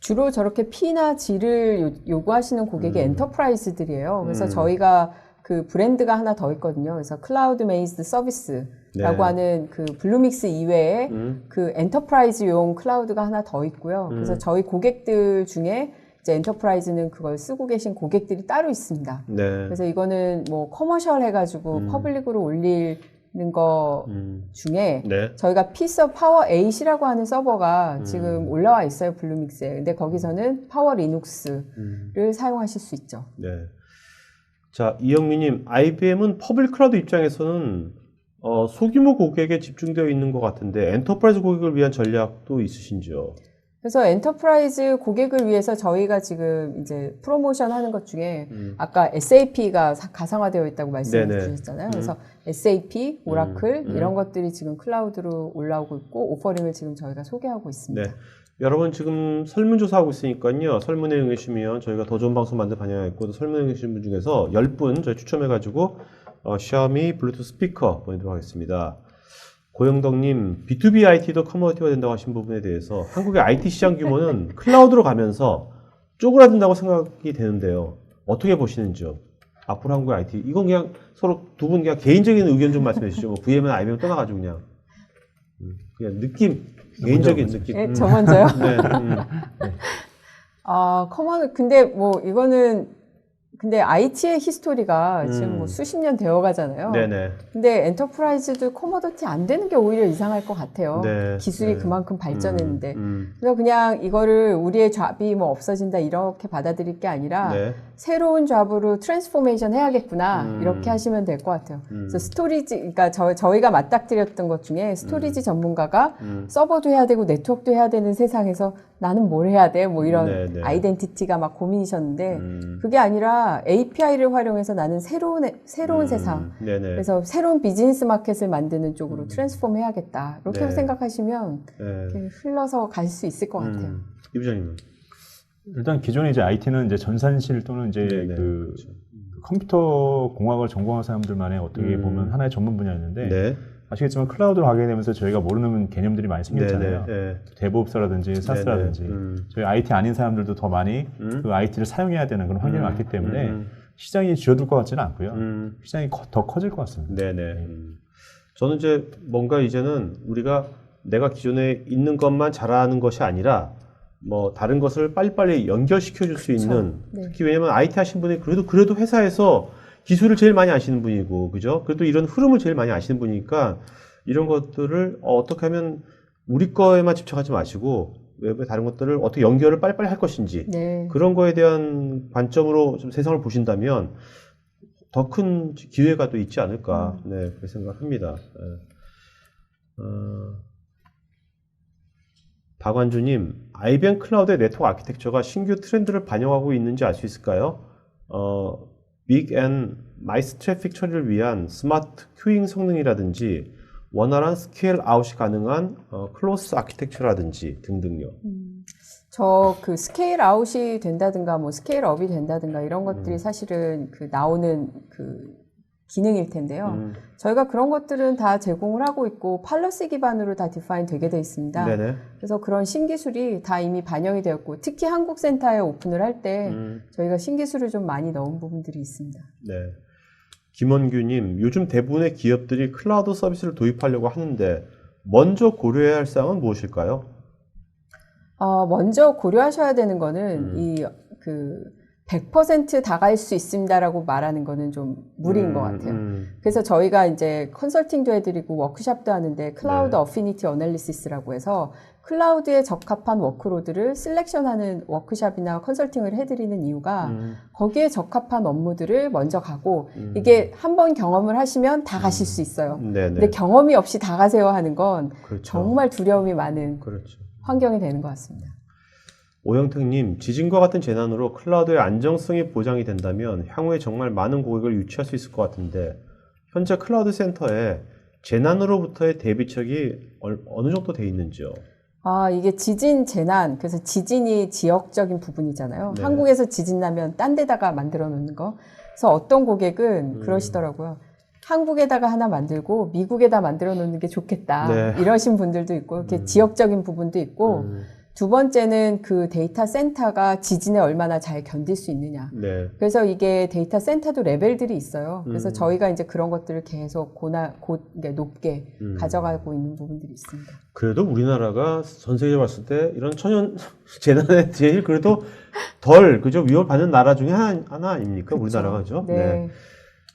주로 저렇게 P나 G를 요구하시는 고객이 엔터프라이즈들이에요. 그래서 저희가 브랜드가 하나 더 있거든요. 그래서 클라우드 메이즈 서비스라고 하는 블루믹스 이외에 엔터프라이즈용 클라우드가 하나 더 있고요. 그래서 저희 고객들 중에 이제 엔터프라이즈는 그걸 쓰고 계신 고객들이 따로 있습니다. 네. 그래서 이거는 뭐 커머셜 해가지고 퍼블릭으로 올리는 거 중에 네. 저희가 피서 파워 8이라고 하는 서버가 지금 올라와 있어요, 블루믹스에. 근데 거기서는 파워 리눅스를 사용하실 수 있죠. 네. 자, 이영미님, IBM은 퍼블릭 클라우드 입장에서는 소규모 고객에 집중되어 있는 것 같은데 엔터프라이즈 고객을 위한 전략도 있으신지요? 그래서 엔터프라이즈 고객을 위해서 저희가 지금 이제 프로모션 하는 것 중에 아까 SAP가 가상화되어 있다고 말씀해 네네. 주셨잖아요. 그래서 SAP, 오라클 이런 것들이 지금 클라우드로 올라오고 있고 오퍼링을 지금 저희가 소개하고 있습니다. 네. 여러분 지금 설문조사하고 있으니까요. 설문에 응해주시면 저희가 더 좋은 방송 만들 반영하겠고 또 설문에 응해주신 분 중에서 10분 저희 추첨해가지고 샤오미 블루투스 스피커 보내도록 하겠습니다. 고영덕님, B2B IT도 커머디티가 된다고 하신 부분에 대해서 한국의 IT 시장 규모는 클라우드로 가면서 쪼그라든다고 생각이 되는데요. 어떻게 보시는지요? 앞으로 한국의 IT, 이건 그냥 서로 두 분 그냥 개인적인 의견 좀 말씀해 주시죠. 뭐 VM이나 IBM 떠나가지고 그냥 느낌, 개인적인 느낌. 네, 저 먼저요? 네, 근데 뭐 이거는 근데 IT의 히스토리가 지금 뭐 수십 년 되어 가잖아요. 네네. 근데 엔터프라이즈도 커머더티 안 되는 게 오히려 이상할 것 같아요. 네, 기술이 네. 그만큼 발전했는데. 그래서 그냥 이거를 우리의 잡이 뭐 없어진다 이렇게 받아들일 게 아니라 네. 새로운 잡으로 트랜스포메이션 해야겠구나 이렇게 하시면 될 것 같아요. 그래서 스토리지, 그러니까 저희가 맞닥뜨렸던 것 중에 스토리지 전문가가 서버도 해야 되고 네트워크도 해야 되는 세상에서 나는 뭘 해야 돼? 뭐 이런 네, 네. 아이덴티티가 막 고민이셨는데 그게 아니라 API를 활용해서 나는 새로운 세상 네네. 그래서 새로운 비즈니스 마켓을 만드는 쪽으로 트랜스폼 해야겠다 이렇게 네. 생각하시면 네. 이렇게 흘러서 갈 수 있을 것 같아요. 이 부장님은? 일단 기존에 이제 IT는 이제 전산실 또는 이제 네네. 그 컴퓨터 공학을 전공한 사람들만의 어떻게 보면 하나의 전문 분야였는데 네. 아시겠지만 클라우드로 가게 되면서 저희가 모르는 개념들이 많이 생겼잖아요. 네네. 데브옵스라든지 사스라든지 저희 IT 아닌 사람들도 더 많이 그 IT를 사용해야 되는 그런 환경이 왔기 때문에 시장이 줄어들 것 같지는 않고요. 시장이 더 커질 것 같습니다. 네네. 저는 이제 뭔가 이제는 우리가 내가 기존에 있는 것만 잘하는 것이 아니라 뭐 다른 것을 빨리빨리 연결시켜 줄 수 있는 네. 특히 왜냐면 IT 하신 분이 그래도 회사에서 기술을 제일 많이 아시는 분이고 그죠? 그래도 이런 흐름을 제일 많이 아시는 분이니까 이런 것들을 어떻게 하면 우리 거에만 집착하지 마시고 외부의 다른 것들을 어떻게 연결을 빨리빨리 할 것인지 네. 그런 거에 대한 관점으로 좀 세상을 보신다면 더 큰 기회가 또 있지 않을까 네 그렇게 생각합니다. 네. 박완주님, IBM 클라우드의 네트워크 아키텍처가 신규 트렌드를 반영하고 있는지 알 수 있을까요? 빅 앤 마이스 트래픽 처리를 위한 스마트 큐잉 성능이라든지 원활한 스케일 아웃이 가능한 클로스 아키텍처라든지 등등요. 저 그 스케일 아웃이 된다든가 뭐 스케일 업이 된다든가 이런 것들이 사실은 그 나오는 그 기능일 텐데요. 저희가 그런 것들은 다 제공을 하고 있고 팔러시 기반으로 다 디파인 되게 돼 있습니다. 네네. 그래서 그런 신기술이 다 이미 반영이 되었고 특히 한국센터에 오픈을 할 때 저희가 신기술을 좀 많이 넣은 부분들이 있습니다. 네. 김원규님, 요즘 대부분의 기업들이 클라우드 서비스를 도입하려고 하는데 먼저 고려해야 할 사항은 무엇일까요? 먼저 고려하셔야 되는 거는 100% 다 갈 수 있습니다라고 말하는 거는 좀 무리인 것 같아요. 그래서 저희가 이제 컨설팅도 해드리고 워크샵도 하는데 클라우드 어피니티 어널리시스라고 해서 클라우드에 적합한 워크로드를 셀렉션하는 워크샵이나 컨설팅을 해드리는 이유가 거기에 적합한 업무들을 먼저 가고 이게 한번 경험을 하시면 다 가실 수 있어요. 네네. 근데 경험이 없이 다 가세요 하는 건 그렇죠. 정말 두려움이 많은 그렇죠. 환경이 되는 것 같습니다. 오영택님, 지진과 같은 재난으로 클라우드의 안정성이 보장이 된다면 향후에 정말 많은 고객을 유치할 수 있을 것 같은데 현재 클라우드 센터에 재난으로부터의 대비책이 어느 정도 돼 있는지요? 이게 지진 재난, 그래서 지진이 지역적인 부분이잖아요. 네. 한국에서 지진 나면 딴 데다가 만들어 놓는 거. 그래서 어떤 고객은 그러시더라고요. 한국에다가 하나 만들고 미국에다 만들어 놓는 게 좋겠다. 네. 이러신 분들도 있고, 이렇게 지역적인 부분도 있고, 두 번째는 그 데이터 센터가 지진에 얼마나 잘 견딜 수 있느냐. 네. 그래서 이게 데이터 센터도 레벨들이 있어요. 그래서 저희가 이제 그런 것들을 계속 그러니까 높게 가져가고 있는 부분들이 있습니다. 그래도 우리나라가 전 세계에 봤을 때 이런 천연 재난에 제일 그래도 덜 그죠 위협 받는 나라 중에 하나 아닙니까? 그쵸. 우리나라가 그죠? 네.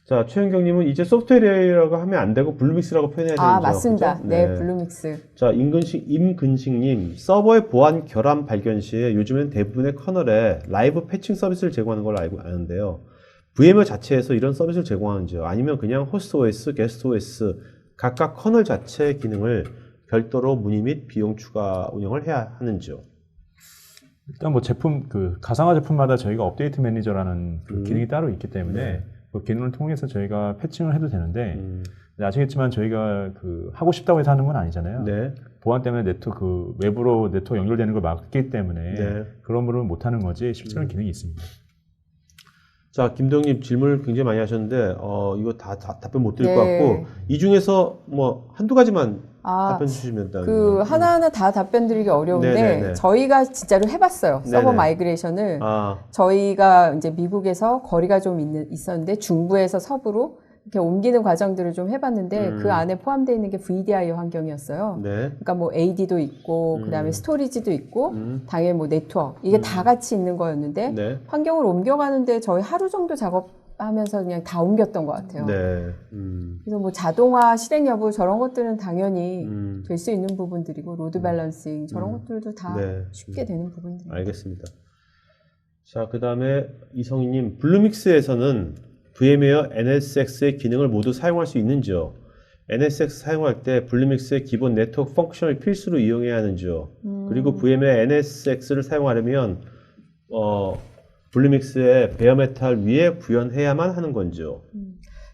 자, 최현경님은 이제 소프트웨어라고 하면 안 되고 블루믹스라고 표현해야 되죠. 맞습니다. 그죠? 네, 블루믹스. 자, 임근식님, 서버의 보안 결함 발견 시에 요즘엔 대부분의 커널에 라이브 패칭 서비스를 제공하는 걸로 알고 아는데요. VMware 자체에서 이런 서비스를 제공하는지요? 아니면 그냥 호스트 OS, 게스트 OS 각각 커널 자체의 기능을 별도로 문의 및 비용 추가 운영을 해야 하는지요? 일단 뭐 제품 그 가상화 제품마다 저희가 업데이트 매니저라는 그 기능이 따로 있기 때문에 그 기능을 통해서 저희가 패칭을 해도 되는데 아시겠지만 저희가 그 하고 싶다고 해서 하는 건 아니잖아요. 네. 보안 때문에 그 외부로 네트워크 연결되는 걸 막기 때문에 네. 그런 부분을 못 하는 거지 실제로는 기능이 있습니다. 자, 김동님 질문을 굉장히 많이 하셨는데 이거 다 답변 못 드릴 네. 것 같고 이 중에서 뭐 한두 가지만 답변 주시면 그 하나하나 다 답변 드리기 어려운데 네네네. 저희가 진짜로 해봤어요. 서버 네네. 마이그레이션을 저희가 이제 미국에서 거리가 좀 있었는데 중부에서 서부로 이렇게 옮기는 과정들을 좀 해봤는데 그 안에 포함되어 있는 게 VDI 환경이었어요. 네. 그러니까 뭐 AD도 있고 그다음에 스토리지도 있고 당연히 뭐 네트워크 이게 다 같이 있는 거였는데 네. 환경을 옮겨가는데 저희 하루 정도 작업하면서 그냥 다 옮겼던 것 같아요. 네. 그래서 뭐 자동화 실행 여부 저런 것들은 당연히 될 수 있는 부분들이고 로드 밸런싱 저런 것들도 다 네. 쉽게 되는 부분들입니다. 알겠습니다. 자, 그 다음에 이성희님, 블루믹스에서는 VMware NSX의 기능을 모두 사용할 수 있는지요? NSX 사용할 때 블루믹스의 기본 네트워크 펑션을 필수로 이용해야 하는지요? 그리고 VMware NSX를 사용하려면 블루믹스의 베어메탈 위에 구현해야만 하는 건지요?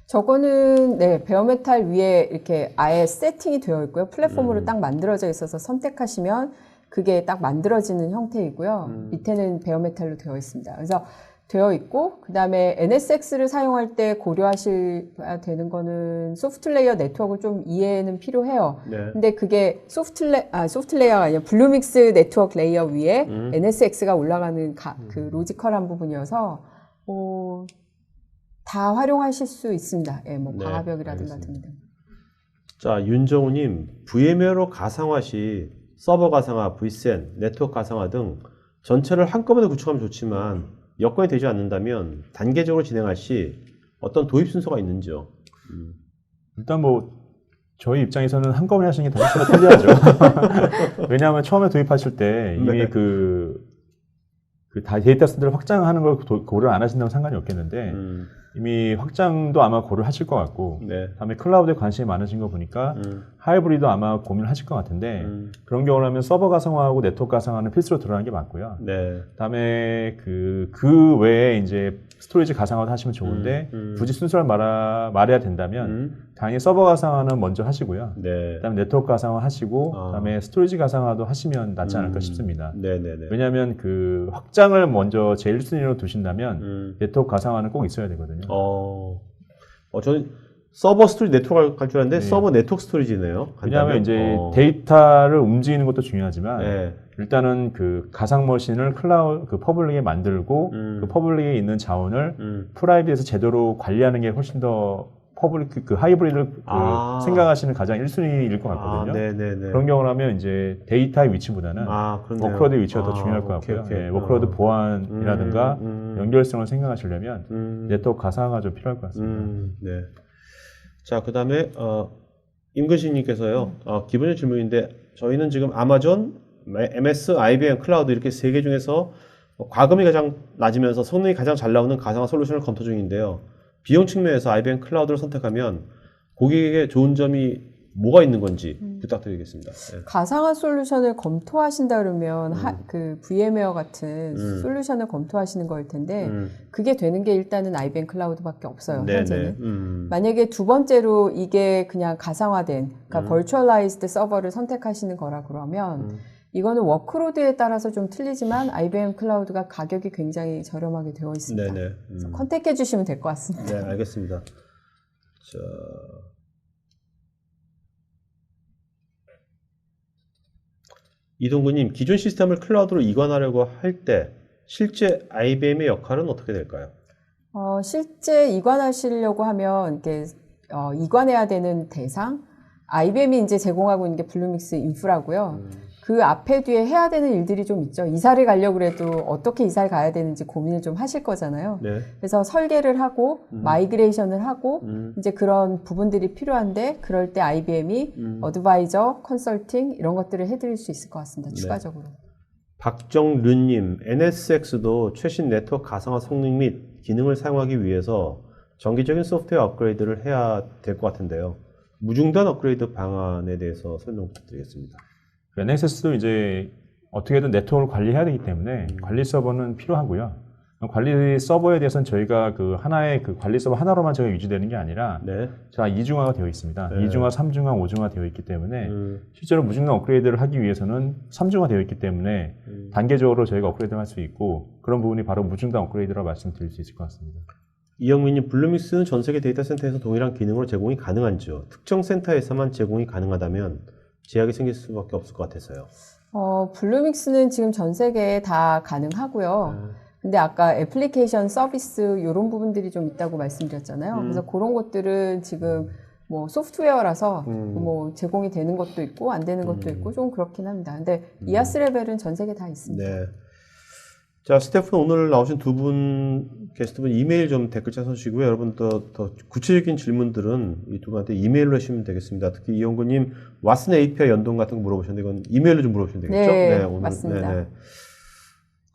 저거는 네 베어메탈 위에 이렇게 아예 세팅이 되어 있고요. 플랫폼으로 딱 만들어져 있어서 선택하시면 그게 딱 만들어지는 형태이고요. 밑에는 베어메탈로 되어 있습니다. 그래서 되어 있고 그 다음에 NSX를 사용할 때 고려하셔야 되는 거는 소프트 레이어 네트워크를 좀 이해는 필요해요. 네. 근데 그게 소프트 레이어가 아니라 블루믹스 네트워크 레이어 위에 NSX가 올라가는 그 로지컬한 부분이어서 다 활용하실 수 있습니다. 예, 뭐 네, 방화벽이라든가 알겠습니다. 등등. 자, 윤정우님, VMware로 가상화 시 서버 가상화, vSAN, 네트워크 가상화 등 전체를 한꺼번에 구축하면 좋지만 여건이 되지 않는다면 단계적으로 진행할 시 어떤 도입 순서가 있는지요? 일단 뭐 저희 입장에서는 한꺼번에 하시는 게 더 훨씬 더 편리하죠. 왜냐하면 처음에 도입하실 때 이미 네. 그 데이터 센터를 확장하는 걸 고려를 안 하신다면 상관이 없겠는데 이미 확장도 아마 고려를 하실 것 같고 네. 다음에 클라우드에 관심이 많으신 거 보니까 하이브리드 아마 고민을 하실 것 같은데 그런 경우라면 서버 가상화하고 네트워크 가상화는 필수로 들어가는 게 맞고요. 네. 그다음에 그 외에 이제 스토리지 가상화도 하시면 좋은데 굳이 순서를 말해야 된다면 당연히 서버 가상화는 먼저 하시고요. 네. 그다음에 네트워크 가상화 하시고 그다음에 스토리지 가상화도 하시면 낫지 않을까 싶습니다. 네네네. 왜냐하면 그 확장을 먼저 제일 1순위로 두신다면 네트워크 가상화는 꼭 있어야 되거든요. 저는 서버 스토리지 네트워크 갈 줄 알았는데 네. 서버 네트워크 스토리지네요. 왜냐하면 이제 데이터를 움직이는 것도 중요하지만 네. 일단은 그 가상 머신을 그 퍼블릭에 만들고 그 퍼블릭에 있는 자원을 프라이빗에서 제대로 관리하는 게 훨씬 더 퍼블릭 그 하이브리드를 생각하시는 가장 1순위일 것 같거든요. 네네네. 그런 경우라면 이제 데이터의 위치보다는 워크로드의 위치가 더 중요할 것 같고요. 오케이. 예, 워크로드 보안이라든가 연결성을 생각하시려면 네트워크 가상화가 좀 필요할 것 같습니다. 네. 자, 그 다음에 임근식님께서요. 기본적 질문인데 저희는 지금 아마존, MS, IBM 클라우드 이렇게 세 개 중에서 과금이 가장 낮으면서 성능이 가장 잘 나오는 가상화 솔루션을 검토 중인데요. 비용 측면에서 IBM 클라우드를 선택하면 고객에게 좋은 점이 뭐가 있는 건지 부탁드리겠습니다. 네. 가상화 솔루션을 검토하신다 그러면 그 VMware 같은 솔루션을 검토하시는 거일 텐데 그게 되는 게 일단은 IBM 클라우드밖에 없어요. 현재는. 만약에 두 번째로 이게 그냥 가상화된 그러니까 버추얼라이즈드 서버를 선택하시는 거라 그러면 이거는 워크로드에 따라서 좀 틀리지만 IBM 클라우드가 가격이 굉장히 저렴하게 되어 있습니다. 네네. 그래서 컨택해 주시면 될 것 같습니다. 네, 알겠습니다. 자, 이동구님, 기존 시스템을 클라우드로 이관하려고 할 때 실제 IBM의 역할은 어떻게 될까요? 실제 이관하시려고 하면 이게 이관해야 되는 대상, IBM이 이제 제공하고 있는 게 블루믹스 인프라고요. 그 앞에 뒤에 해야 되는 일들이 좀 있죠. 이사를 가려고 해도 어떻게 이사를 가야 되는지 고민을 좀 하실 거잖아요. 네. 그래서 설계를 하고 마이그레이션을 하고 이제 그런 부분들이 필요한데 그럴 때 IBM이 어드바이저, 컨설팅 이런 것들을 해드릴 수 있을 것 같습니다. 추가적으로. 박정륜님, NSX도 최신 네트워크 가상화 성능 및 기능을 사용하기 위해서 정기적인 소프트웨어 업그레이드를 해야 될 것 같은데요. 무중단 업그레이드 방안에 대해서 설명 부탁드리겠습니다. NSS도 이제 어떻게든 네트워크를 관리해야 되기 때문에 관리 서버는 필요하고요. 관리 서버에 대해서는 저희가 그 하나의 그 관리 서버 하나로만 저희가 유지되는 게 아니라 네. 자, 이중화가 되어 있습니다. 네. 2중화, 3중화, 5중화 되어 있기 때문에 실제로 무중단 업그레이드를 하기 위해서는 3중화 되어 있기 때문에 단계적으로 저희가 업그레이드를 할 수 있고 그런 부분이 바로 무중단 업그레이드라고 말씀드릴 수 있을 것 같습니다. 이영민님, 블루믹스는 전 세계 데이터 센터에서 동일한 기능으로 제공이 가능한지요? 특정 센터에서만 제공이 가능하다면 제약이 생길 수밖에 없을 것 같아서요. 블루믹스는 지금 전 세계에 다 가능하고요. 근데 아까 애플리케이션 서비스 이런 부분들이 좀 있다고 말씀드렸잖아요. 그래서 그런 것들은 지금 뭐 소프트웨어라서 뭐 제공이 되는 것도 있고 안 되는 것도 있고 좀 그렇긴 합니다. 근데 이아스 레벨은 전 세계 다 있습니다. 네. 자, 스태프 오늘 나오신 두 분 게스트분 이메일 좀 댓글창 써주시고요. 여러분 더 구체적인 질문들은 이 두 분한테 이메일로 하시면 되겠습니다. 특히 이영구님 왓슨 API 연동 같은 거 물어보셨는데 이건 이메일로 좀 물어보시면 되겠죠? 네, 오늘, 맞습니다. 네네.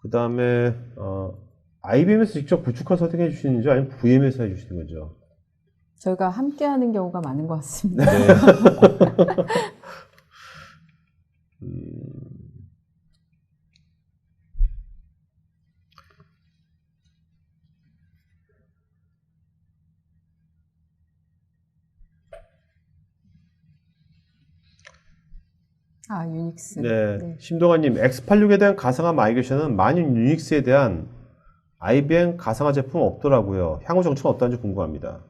그 다음에 IBM에서 직접 구축 컨설팅 해주시는지 아니면 VM에서 해주시는 거죠? 저희가 함께 하는 경우가 많은 것 같습니다. 네. 유닉스. 네. 네. 심동아님, X86에 대한 가상화 마이그레이션은 만인 유닉스에 대한 IBM 가상화 제품 없더라고요. 향후 정책은 어떤지 궁금합니다.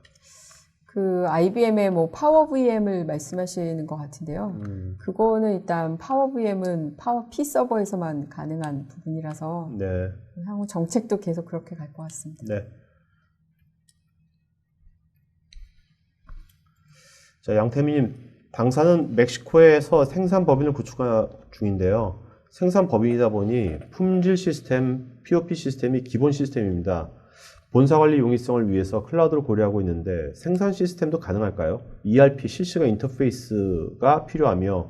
그 IBM의 뭐 파워 VM을 말씀하시는 것 같은데요. 그거는 일단 파워 VM은 파워 P 서버에서만 가능한 부분이라서 네. 향후 정책도 계속 그렇게 갈 것 같습니다. 네. 자, 양태민님, 당사는 멕시코에서 생산 법인을 구축 중인데요. 생산 법인이다 보니 품질 시스템, POP 시스템이 기본 시스템입니다. 본사 관리 용이성을 위해서 클라우드를 고려하고 있는데 생산 시스템도 가능할까요? ERP 실시간 인터페이스가 필요하며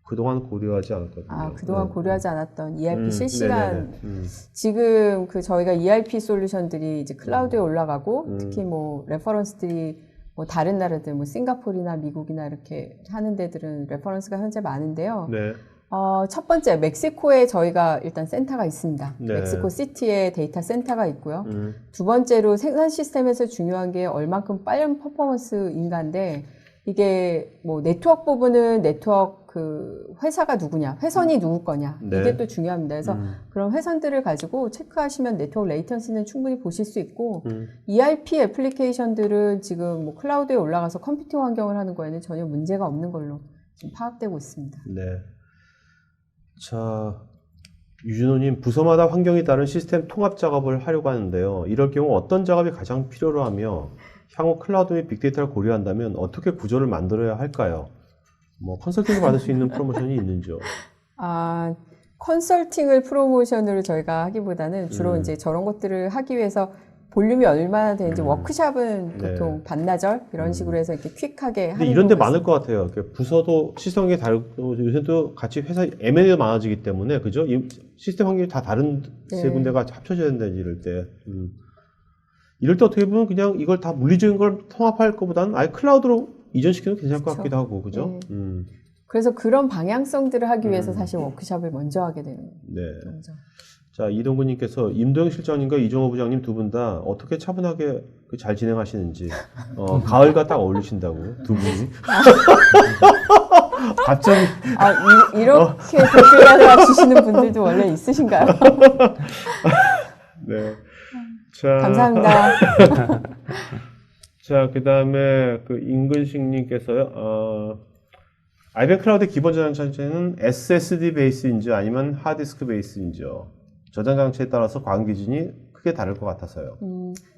그동안 고려하지 않았거든요. 그동안 네. 고려하지 않았던 ERP 실시간 지금 그 저희가 ERP 솔루션들이 이제 클라우드에 올라가고 특히 뭐 레퍼런스들이 뭐 다른 나라들 뭐 싱가포르나 미국이나 이렇게 하는 데들은 레퍼런스가 현재 많은데요. 네. 첫 번째 멕시코에 저희가 일단 센터가 있습니다. 네. 멕시코 시티에 데이터 센터가 있고요. 두 번째로 생산 시스템에서 중요한 게 얼만큼 빠른 퍼포먼스인가인데 이게 뭐 네트워크 부분은 네트워크 그 회사가 누구냐, 회선이 누구 거냐 네. 이게 또 중요합니다. 그래서 그런 회선들을 가지고 체크하시면 네트워크 레이턴시는 충분히 보실 수 있고 ERP 애플리케이션들은 지금 뭐 클라우드에 올라가서 컴퓨팅 환경을 하는 거에는 전혀 문제가 없는 걸로 지금 파악되고 있습니다. 네. 자, 유준호님, 부서마다 환경이 다른 시스템 통합 작업을 하려고 하는데요. 이럴 경우 어떤 작업이 가장 필요로 하며 향후 클라우드 및 빅데이터를 고려한다면 어떻게 구조를 만들어야 할까요? 뭐 컨설팅을 받을 수 있는 프로모션이 있는지요? 컨설팅을 프로모션으로 저희가 하기보다는 주로 이제 저런 것들을 하기 위해서 볼륨이 얼마나 되는지 워크샵은 네. 보통 반나절 이런 식으로 해서 이렇게 퀵하게 근데 하는 이런 데 경우가 많을 것 같아요. 부서도 시스템이 다르고 요새 또 같이 회사 M&A가 많아지기 때문에 그죠? 이 시스템 환경이 다 다른 세 군데가 합쳐져야 된다 이럴 때. 이럴 때 어떻게 보면 그냥 이걸 다 물리적인 걸 통합할 것보다는 아예 클라우드로 이전시키는 게 괜찮을 것 같기도 하고 그죠? 그래서 그런 방향성들을 하기 위해서 사실 워크샵을 먼저 하게 되는 거죠. 자, 이동구님께서 임도영 실장님과 이종호 부장님 두 분 다 어떻게 차분하게 잘 진행하시는지 가을과 딱 어울리신다고 두 분이 갑자기 이렇게 댓글 달아주시는 분들도 원래 있으신가요? 네. 자, 감사합니다. 자, 그 다음에 그 임근식님께서요. IBM 클라우드의 기본 저장 장치는 SSD 베이스인지 아니면 하드디스크 베이스인지요. 저장 장치에 따라서 과금 기준이 크게 다를 것 같아서요.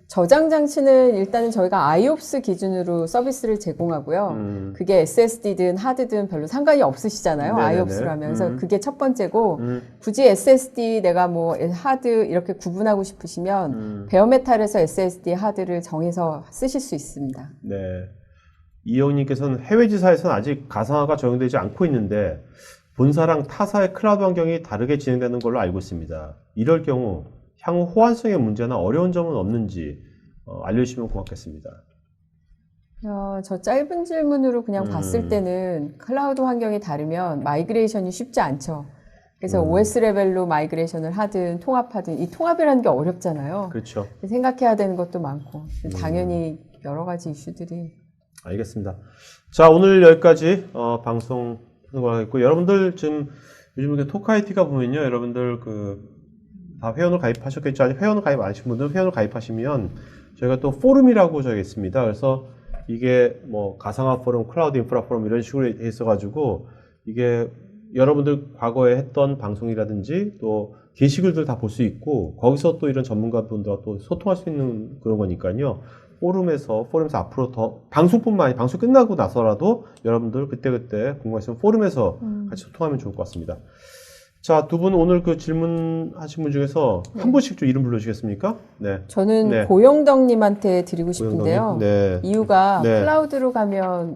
저장 장치는 일단은 저희가 IOPS 기준으로 서비스를 제공하고요. 그게 SSD든 하드든 별로 상관이 없으시잖아요. 네네네. IOPS로 하면서 그게 첫 번째고 굳이 SSD 내가 뭐 하드 이렇게 구분하고 싶으시면 베어메탈에서 SSD 하드를 정해서 쓰실 수 있습니다. 네. 이영님께서는 해외 지사에서는 아직 가상화가 적용되지 않고 있는데 본사랑 타사의 클라우드 환경이 다르게 진행되는 걸로 알고 있습니다. 이럴 경우 향후 호환성의 문제나 어려운 점은 없는지 알려주시면 고맙겠습니다. 저 짧은 질문으로 그냥 봤을 때는 클라우드 환경이 다르면 마이그레이션이 쉽지 않죠. 그래서 OS 레벨로 마이그레이션을 하든 통합하든 이 통합이라는 게 어렵잖아요. 그렇죠. 생각해야 되는 것도 많고 당연히 여러 가지 이슈들이. 알겠습니다. 자, 오늘 여기까지 방송 하는 걸로 하겠고 여러분들 지금 요즘 토크IT가 보면요, 여러분들 다 회원을 가입하셨겠죠. 아직 회원을 가입 안 하신 분들은 회원을 가입하시면 저희가 또 포럼이라고 저기 있습니다. 그래서 이게 뭐 가상화 포럼, 클라우드 인프라 포럼 이런 식으로 돼 있어가지고 이게 여러분들 과거에 했던 방송이라든지 또 게시글들 다 볼 수 있고 거기서 또 이런 전문가분들과 또 소통할 수 있는 그런 거니까요. 포럼에서 앞으로 더 방송뿐만 아니라 방송 끝나고 나서라도 여러분들 그때그때 궁금하시면 포럼에서 같이 소통하면 좋을 것 같습니다. 자, 두 분 오늘 그 질문하신 분 중에서 한 분씩 좀 이름 불러주시겠습니까? 네. 저는 네. 고영덕님한테 드리고 싶은데요. 네. 이유가 네. 클라우드로 가면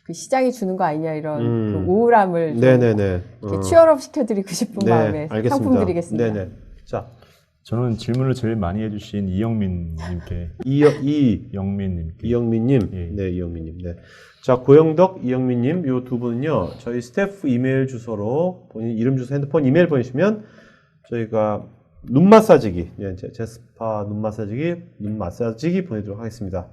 그 시장이 주는 거 아니냐 이런 그 우울함을 좀 네네네. 이렇게 취업업 시켜드리고 싶은 네, 마음에 알겠습니다. 상품 드리겠습니다. 네네. 자, 저는 질문을 제일 많이 해주신 이영민님께. 영민님께. 이영민님. 예. 네, 이영민님. 네. 자, 고영덕, 이영민님, 요 두 분은요, 저희 스태프 이메일 주소로 본인 이름, 주소, 핸드폰, 이메일 보내시면 저희가 눈 마사지기, 제스파 눈 마사지기 보내도록 하겠습니다.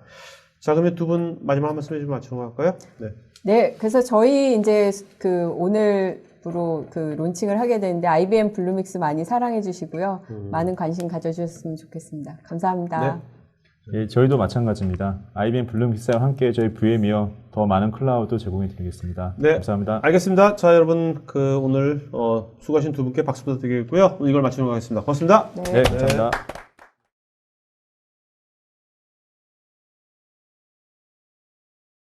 자, 그러면 두 분 마지막 한 말씀 해주면 마치는 거 할까요? 네. 네, 그래서 저희 이제 오늘부로 론칭을 하게 되는데 IBM 블루믹스 많이 사랑해 주시고요. 많은 관심 가져주셨으면 좋겠습니다. 감사합니다. 네. 예, 저희도 마찬가지입니다. IBM 블룸믹스와 함께 저희 VM이어 더 많은 클라우드 제공해 드리겠습니다. 네. 감사합니다. 알겠습니다. 자, 여러분, 오늘 수고하신 두 분께 박수 부탁드리겠고요. 오늘 이걸 마치도록 하겠습니다. 고맙습니다. 네, 감사합니다.